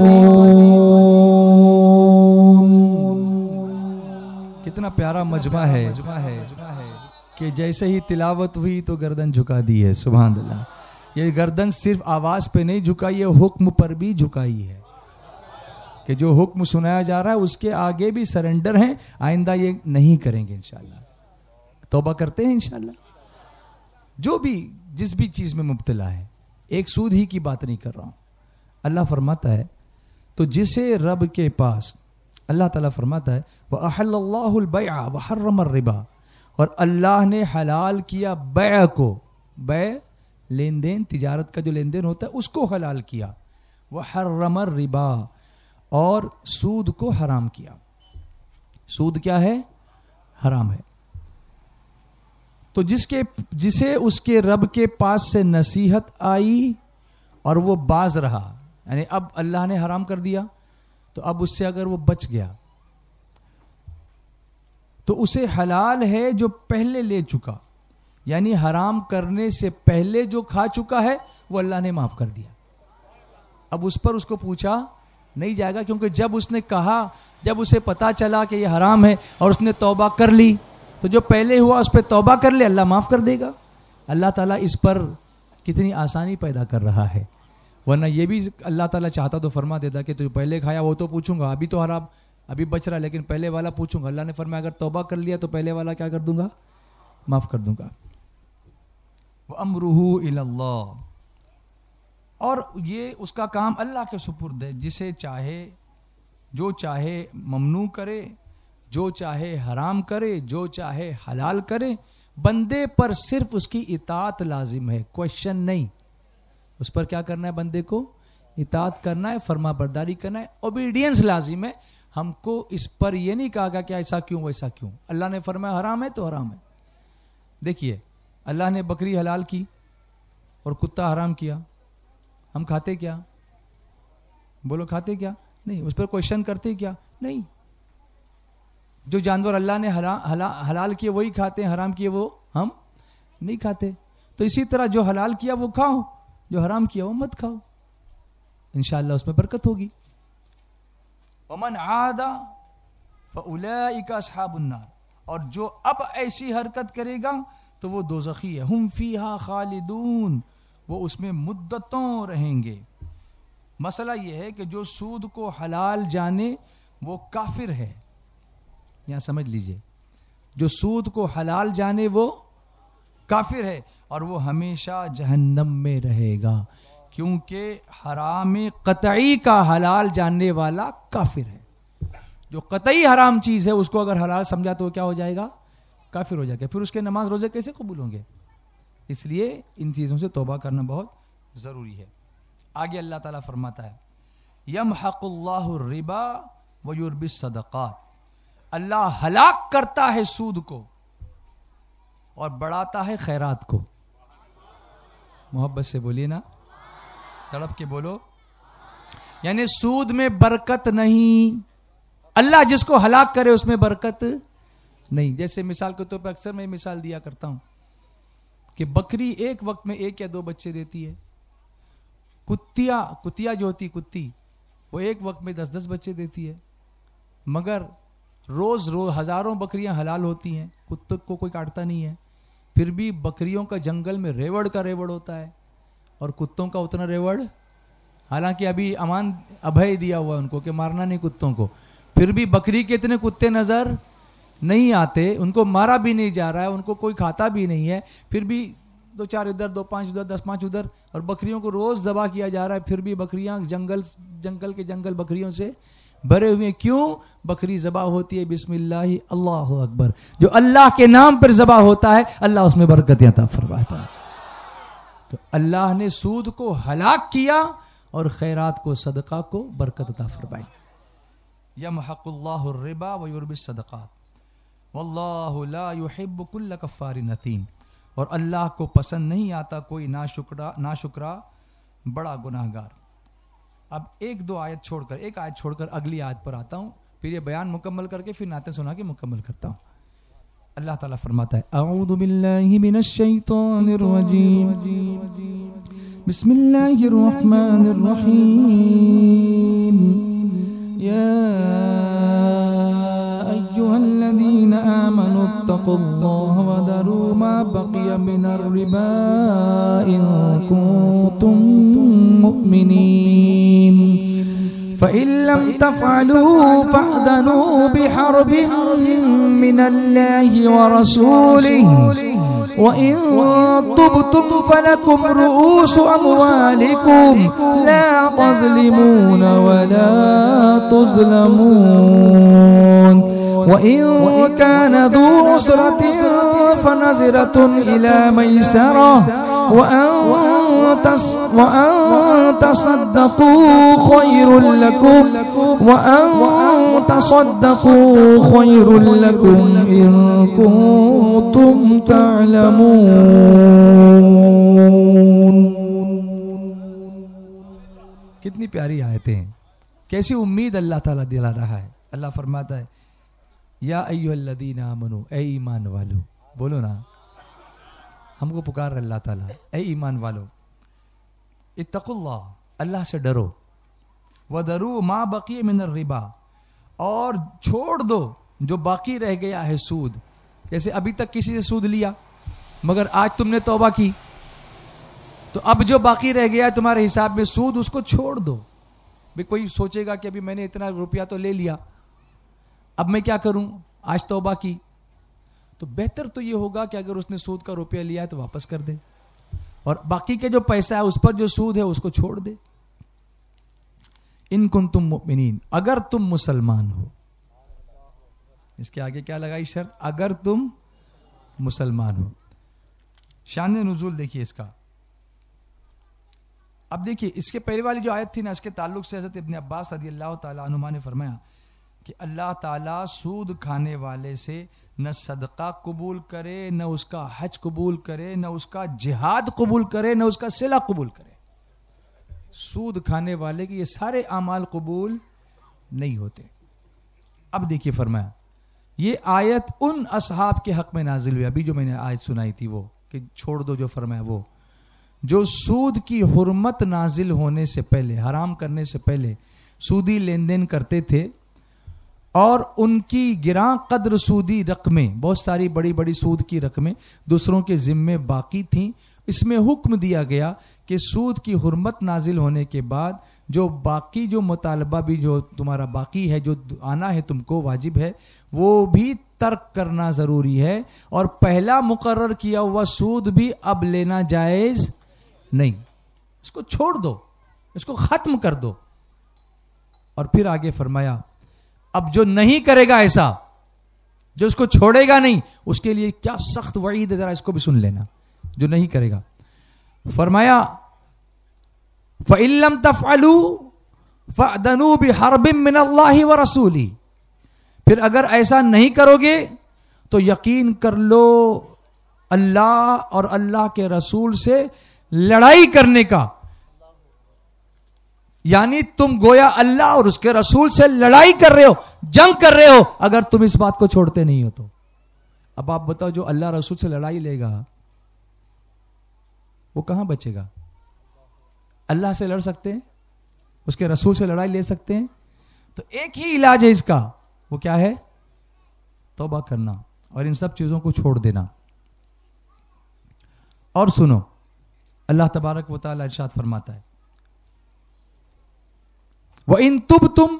कितना प्यारा मजमा है कि जैसे ही तिलावत हुई तो गर्दन झुका दी है। सुभान अल्लाह। ये गर्दन सिर्फ आवाज पे नहीं झुकाई है, हुक्म पर भी झुकाई है कि जो हुक्म सुनाया जा रहा है उसके आगे भी सरेंडर हैं। आइंदा ये नहीं करेंगे इंशाल्लाह, तौबा करते हैं इंशाल्लाह। जो भी जिस भी चीज में मुब्तला है, एक सूद ही की बात नहीं कर रहा हूं। अल्लाह फरमाता है तो जिसे रब के पास अल्लाह ताला फरमाता है वअहल्लल्लाहुल बैअ वहर्रमर रिबा, और अल्लाह ने हलाल किया बैअ को, बैअ लेन देन तिजारत का जो लेन देन होता है उसको हलाल किया, वहर्रमर रिबा और सूद को हराम किया। सूद क्या है? हराम है। तो जिसे उसके रब के पास से नसीहत आई और वो बाज रहा, यानी अब अल्लाह ने हराम कर दिया तो अब उससे अगर वो बच गया तो उसे हलाल है जो पहले ले चुका, यानी हराम करने से पहले जो खा चुका है वो अल्लाह ने माफ कर दिया। अब उस पर उसको पूछा नहीं जाएगा, क्योंकि जब उसने कहा, जब उसे पता चला कि ये हराम है और उसने तौबा कर ली, तो जो पहले हुआ उस पर तौबा कर ले, अल्लाह माफ कर देगा। अल्लाह ताला इस पर कितनी आसानी पैदा कर रहा है। वरना ये भी अल्लाह ताला चाहता तो फरमा देता कि तू पहले खाया वो तो पूछूंगा, अभी तो हराम, अभी बच रहा, लेकिन पहले वाला पूछूंगा। अल्लाह ने फरमाया अगर तौबा कर लिया तो पहले वाला क्या कर दूंगा? माफ कर दूंगा। व अमरुहु इलल्लाह, और ये उसका काम अल्लाह के सुपुर्द है। जिसे चाहे, जो चाहे ममनू करे, जो चाहे हराम करे, जो चाहे हलाल करे, बंदे पर सिर्फ उसकी इताअत लाजिम है, क्वेश्चन नहीं। उस पर क्या करना है? बंदे को इताअत करना है, फर्मा बरदारी करना है, ओबीडियंस लाजिम है। हमको इस पर यह नहीं कहा कि ऐसा क्यों वैसा क्यों। अल्लाह ने फरमाया हराम है तो हराम है। देखिए अल्लाह ने बकरी हलाल की और कुत्ता हराम किया, हम खाते क्या? बोलो खाते क्या? नहीं। उस पर क्वेश्चन करते क्या? नहीं। जो जानवर अल्लाह ने हलाल किए वही खाते हैं, हराम किए वो हम नहीं खाते। तो इसी तरह जो हलाल किया वो खाओ, जो हराम किया वो मत खाओ, इंशाअल्लाह उसमें बरकत होगी। वमन आदा फउलाइका अस्हाबुन नार, और जो अब ऐसी हरकत करेगा तो वो दोज़खी है। हुम फीहा खालिदून, वो उसमें मुद्दतों रहेंगे। मसला यह है कि जो सूद को हलाल जाने वो काफिर है। यहां समझ लीजिए, जो सूद को हलाल जाने वो काफिर है और वो हमेशा जहन्नम में रहेगा, क्योंकि हराम कतई का हलाल जानने वाला काफिर है। जो कतई हराम चीज है उसको अगर हलाल समझा तो क्या हो जाएगा? काफिर हो जाएगा। फिर उसके नमाज रोजे कैसे कबूल होंगे? इसलिए इन चीजों से तौबा करना बहुत जरूरी है। आगे अल्लाह ताला फरमाता है यमहकुल्लाहु रिबा व युरबिस सदक़ात, अल्लाह हलाक करता है सूद को और बढ़ाता है खैरात को। मोहब्बत से बोलिए ना, तड़प के बोलो। यानी सूद में बरकत नहीं, अल्लाह जिसको हलाक करे उसमें बरकत नहीं। जैसे मिसाल के तौर पर अक्सर मैं मिसाल दिया करता हूं कि बकरी एक वक्त में 1 या 2 बच्चे देती है। कुतिया जो होती कुत्ती, वो एक वक्त में 10-10 बच्चे देती है। मगर रोज हजारों बकरियां हलाल होती हैं, कुत्ते को कोई काटता नहीं है, फिर भी बकरियों का जंगल में रेवड़ का रेवड़ होता है। और कुत्तों का उतना रेवड़, हालांकि अभी अमान अभय दिया हुआ उनको कि मारना नहीं कुत्तों को, फिर भी बकरी के इतने कुत्ते नजर नहीं आते, उनको मारा भी नहीं जा रहा है, उनको कोई खाता भी नहीं है, फिर भी 2-4 इधर 2-5 उधर 10-5 उधर, और बकरियों को रोज दबा किया जा रहा है, फिर भी बकरियां जंगल के जंगल बकरियों से भरे हुए। क्यों? बकरी ज़बा होती है बिस्मिल्लाह अल्लाहु अकबर, जो अल्लाह के नाम पर ज़बा होता है अल्लाह उसमें बरकत अता फरमाता है। तो अल्लाह ने सूद को हलाक किया और खैरात को, सदका को बरकत अता फरमाई। यमहकुल्लाहु रिबा व युर्बिस सदकात वल्लाहु ला युहिब्बु कुल्ल कफ्फारिन नसीम। और अल्लाह को पसंद नहीं आता कोई नाशुक्रा बड़ा गुनाहगार। अब एक आयत छोड़कर अगली आयत पर आता हूं, फिर ये बयान मुकम्मल करके फिर नाते सुना के मुकम्मल करता हूं। अल्लाह ताला फरमाता है, अऊज़ु बिल्लाहि मिनश शैतानिर रजीम, बिस्मिल्लाहिर रहमानिर रहीम, या अय्युहल्लज़ीना आमनुत्तक़ुल्लाह व दरू मा बक़िया मिनर रिबा इन कुंतुम मुमिनीन फ़इन लम तफ़अलू फ़अज़नू बिहर्बिन मिनल्लाहि व रसूलिही व इन तुबतुम फलकुम रुऊसु अमवालिकुम ला तज़लिमून व ला तुज़लमून व इन कान ज़ू उसरतिन फनज़रतुन इला मैसरा व अन तसद्दक़ू खैरुल लकुम इन कुंतुम तअलमून। कितनी प्यारी आयतें हैं, कैसी उम्मीद अल्लाह ताला दिला रहा है। अल्लाह फरमाता है, या अय्युहल्लज़ीना आमनू, ए ईमान वालो, बोलो ना, हमको पुकार रहा अल्लाह ताला, ए ईमान वालो, इत्तकुल्लाह, अल्लाह से डरो, वदरू मा बक़ी मिनर रिबा, और छोड़ दो जो बाकी रह गया है सूद। जैसे अभी तक किसी से सूद लिया मगर आज तुमने तौबा की, तो अब जो बाकी रह गया है तुम्हारे हिसाब में सूद, उसको छोड़ दो। भाई कोई सोचेगा कि अभी मैंने इतना रुपया तो ले लिया, अब मैं क्या करूं, आज तौबा की, तो बेहतर तो ये होगा कि अगर उसने सूद का रुपया लिया है तो वापस कर दे, और बाकी के जो पैसा है उस पर जो सूद है उसको छोड़ दे। इन कुंतुम मुमिनीन, अगर तुम मुसलमान हो। इसके आगे क्या लगाई शर्त, अगर तुम मुसलमान हो। शान नुज़ूल देखिए इसका। अब देखिए इसके पहले वाली जो आयत थी ना, इसके ताल्लुक से हज़रत इब्न अब्बास रज़ियल्लाहु ताला अन्हुमा ने फरमाया कि अल्लाह ताला सूद खाने वाले से न सदका कबूल करे, न उसका हज कबूल करे, न उसका जिहाद कबूल करे, न उसका सिला कबूल करे। सूद खाने वाले के ये सारे आमाल कबूल नहीं होते। अब देखिए फरमाया, ये आयत उन असहाब के हक में नाजिल हुई, अभी जो मैंने आयत सुनाई थी वो, कि छोड़ दो, जो फरमाया वो, जो सूद की हुर्मत नाजिल होने से पहले, हराम करने से पहले सूदी लेन देन करते थे, और उनकी गिरां कद्र सूदी रकमें, बहुत सारी बड़ी बड़ी सूद की रकमें दूसरों के जिम्मे बाकी थीं। इसमें हुक्म दिया गया कि सूद की हुर्मत नाजिल होने के बाद जो बाकी, जो मुतालबा भी जो तुम्हारा बाकी है, जो आना है तुमको वाजिब है, वो भी तर्क करना ज़रूरी है, और पहला मुकर्रर किया हुआ सूद भी अब लेना जायज़ नहीं। इसको छोड़ दो, इसको ख़त्म कर दो। और फिर आगे फरमाया, अब जो नहीं करेगा ऐसा, जो इसको छोड़ेगा नहीं, उसके लिए क्या सख्त वईद है, जरा इसको भी सुन लेना। जो नहीं करेगा, फरमाया फ़इन लम तफ़अलू फ़अज़नू बिहर्बिन मिनल्लाहि व रसूलिही, फिर अगर ऐसा नहीं करोगे तो यकीन कर लो अल्लाह और अल्लाह के रसूल से लड़ाई करने का, यानी तुम गोया अल्लाह और उसके रसूल से लड़ाई कर रहे हो, जंग कर रहे हो, अगर तुम इस बात को छोड़ते नहीं हो तो। अब आप बताओ, जो अल्लाह रसूल से लड़ाई लेगा वो कहां बचेगा? अल्लाह से लड़ सकते हैं, उसके रसूल से लड़ाई ले सकते हैं, तो एक ही इलाज है इसका, वो क्या है? तौबा करना और इन सब चीजों को छोड़ देना। और सुनो, अल्लाह तबारक व तआला इरशाद फरमाता है, व इन तुबतुम,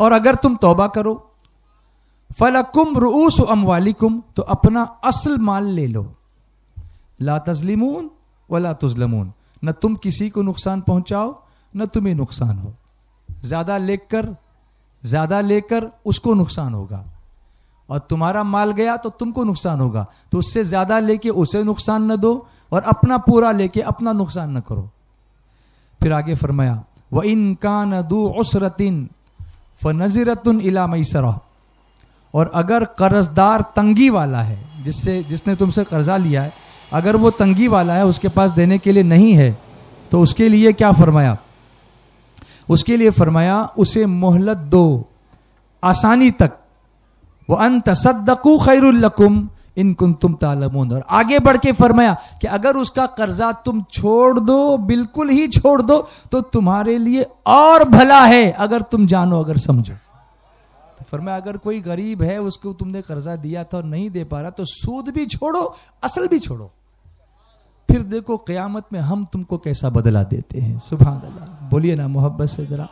और अगर तुम तौबा करो, फलकुम रुऊसु अमवालिकुम, तो अपना असल माल ले लो, ला तज़लिमून वला तुज़लमून, न तुम किसी को नुकसान पहुंचाओ न तुम्हें नुकसान हो। ज्यादा लेकर उसको नुकसान होगा, और तुम्हारा माल गया तो तुमको नुकसान होगा, तो उससे ज्यादा लेके उसे नुकसान न दो और अपना पूरा लेके अपना नुकसान न करो। फिर आगे फरमाया, व इन कान दू उसरतिन फनज़िरतुन इला मैसरा, और अगर कर्जदार तंगी वाला है, जिसने तुमसे कर्जा लिया है, अगर वो तंगी वाला है, उसके पास देने के लिए नहीं है, तो उसके लिए क्या फरमाया? उसके लिए फरमाया उसे मोहलत दो आसानी तक, व अन तसद्दकू खैरुल लकुम इन कुंतुम तालमून, और आगे बढ़ के फरमाया कि अगर उसका कर्जा तुम छोड़ दो, बिल्कुल ही छोड़ दो, तो तुम्हारे लिए और भला है, अगर तुम जानो, अगर समझो। तो फरमाया अगर कोई गरीब है, उसको तुमने कर्जा दिया था और नहीं दे पा रहा, तो सूद भी छोड़ो, असल भी छोड़ो, फिर देखो क़यामत में हम तुमको कैसा बदला देते हैं। सुभान अल्लाह, बोलिए ना मोहब्बत से जरा।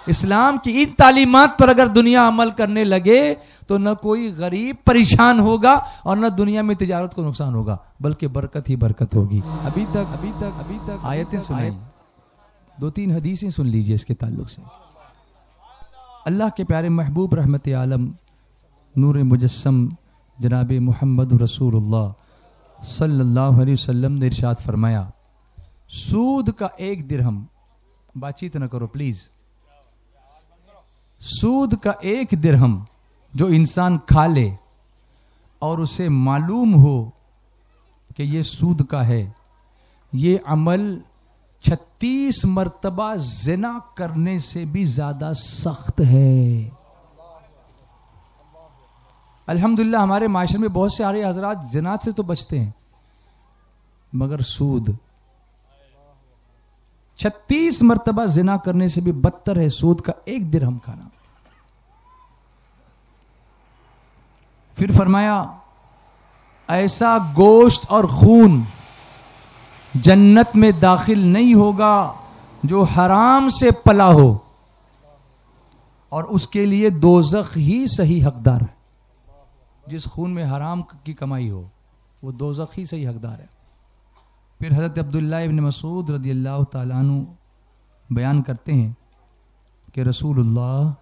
इस्लाम की इन तालीमात पर अगर दुनिया अमल करने लगे तो न कोई गरीब परेशान होगा और न दुनिया में तिजारत को नुकसान होगा, बल्कि बरकत ही बरकत होगी। अभी तक आयतें सुनाई, 2-3 हदीसें सुन लीजिए इसके ताल्लुक से। अल्लाह के प्यारे महबूब रहमत आलम नूर मुजस्सम जनाब मुहम्मद रसूलुल्लाह सल्लल्लाहु अलैहि वसल्लम ने इरशाद फरमाया, सूद का 1 दिरहम, बातचीत न करो प्लीज, सूद का 1 दिरहम जो इंसान खा ले और उसे मालूम हो कि ये सूद का है, ये अमल 36 मर्तबा जिना करने से भी ज्यादा सख्त है। अल्हम्दुलिल्लाह हमारे माशरे में बहुत से आरे हजरात जिनात से तो बचते हैं, मगर सूद 36 मर्तबा जिना करने से भी बदतर है सूद का 1 दिरहम खाना। फिर फरमाया ऐसा गोश्त और खून जन्नत में दाखिल नहीं होगा जो हराम से पला हो, और उसके लिए दोज़ख ही सही हकदार है। जिस खून में हराम की कमाई हो वो दोज़ख ही सही हकदार है। फिर हज़रत अब्दुल्लाह इब्न मसूद रदियल्लाहु ताला अन्हु बयान करते हैं कि रसूलुल्लाह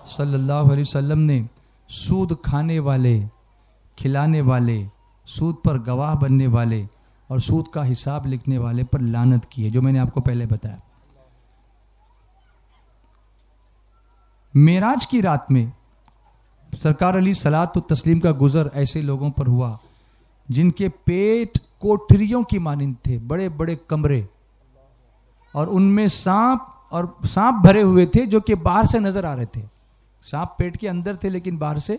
सल्लल्लाहु अलैहि वसल्लम ने सूद खाने वाले, खिलाने वाले, सूद पर गवाह बनने वाले और सूद का हिसाब लिखने वाले पर लानत की है, जो मैंने आपको पहले बताया। मेराज की रात में सरकार अली सलात व तस्लीम का गुजर ऐसे लोगों पर हुआ जिनके पेट कोठरियों की मानिंद थे, बड़े बड़े कमरे, और उनमें सांप भरे हुए थे जो कि बाहर से नजर आ रहे थे। सांप पेट के अंदर थे लेकिन बाहर से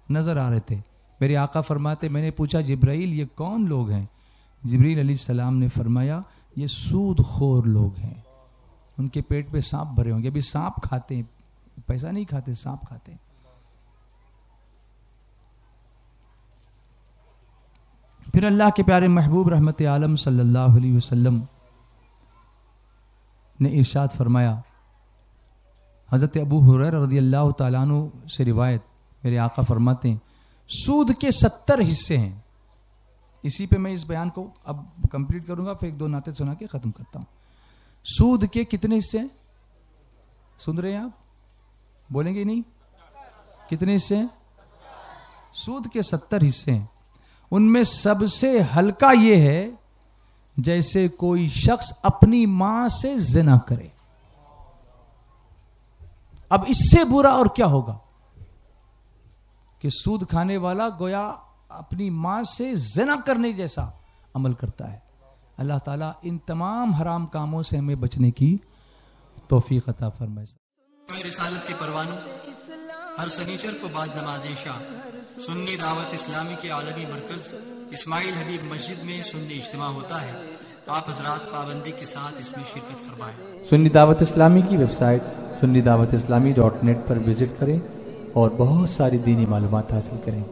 नजर आ रहे थे। मेरे आका फरमाते, मैंने पूछा जिब्राइल ये कौन लोग हैं? जिब्रील अलैहिस्सलाम ने फरमाया ये सूदखोर लोग हैं, उनके पेट पे सांप भरे होंगे। अभी सांप खाते हैं, पैसा नहीं खाते, सांप खाते हैं। फिर अल्लाह के प्यारे महबूब रहमत आलम सल्लल्लाहु अलैहि वसल्लम ने इरशाद फरमाया, हज़रत अबू हुरैरा रज़ियल्लाहु ताला अन्हु से रिवायत, मेरे आका फरमाते हैं सूद के 70 हिस्से हैं। इसी पे मैं इस बयान को अब कंप्लीट करूंगा, फिर 1-2 नाते सुना के खत्म करता हूं। सूद के कितने हिस्से हैं? सुन रहे हैं आप? बोलेंगे नहीं? कितने हिस्से हैं? सूद के 70 हिस्से हैं। उनमें सबसे हल्का ये है जैसे कोई शख्स अपनी मां से जिना करे। अब इससे बुरा और क्या होगा कि सूद खाने वाला गोया अपनी मां से जिना करने जैसा अमल करता है। अल्लाह ताला इन तमाम हराम कामों से हमें बचने की तौफीक अता फरमाए। रिसालत के परवानों हर शनिचर को बाद नमाज इशा सुन्नी दावत इस्लामी के आलमी मरकज इस्माइल हबीब मस्जिद में सुन्नी इज्तिमा होता है। आप हजरात पाबंदी के साथ इसमें शिरकत फरमाएं। सुन्नी दावत इस्लामी की वेबसाइट sunnidawatislamI.net पर विजिट करें और बहुत सारी दीनी मालूमात हासिल करें।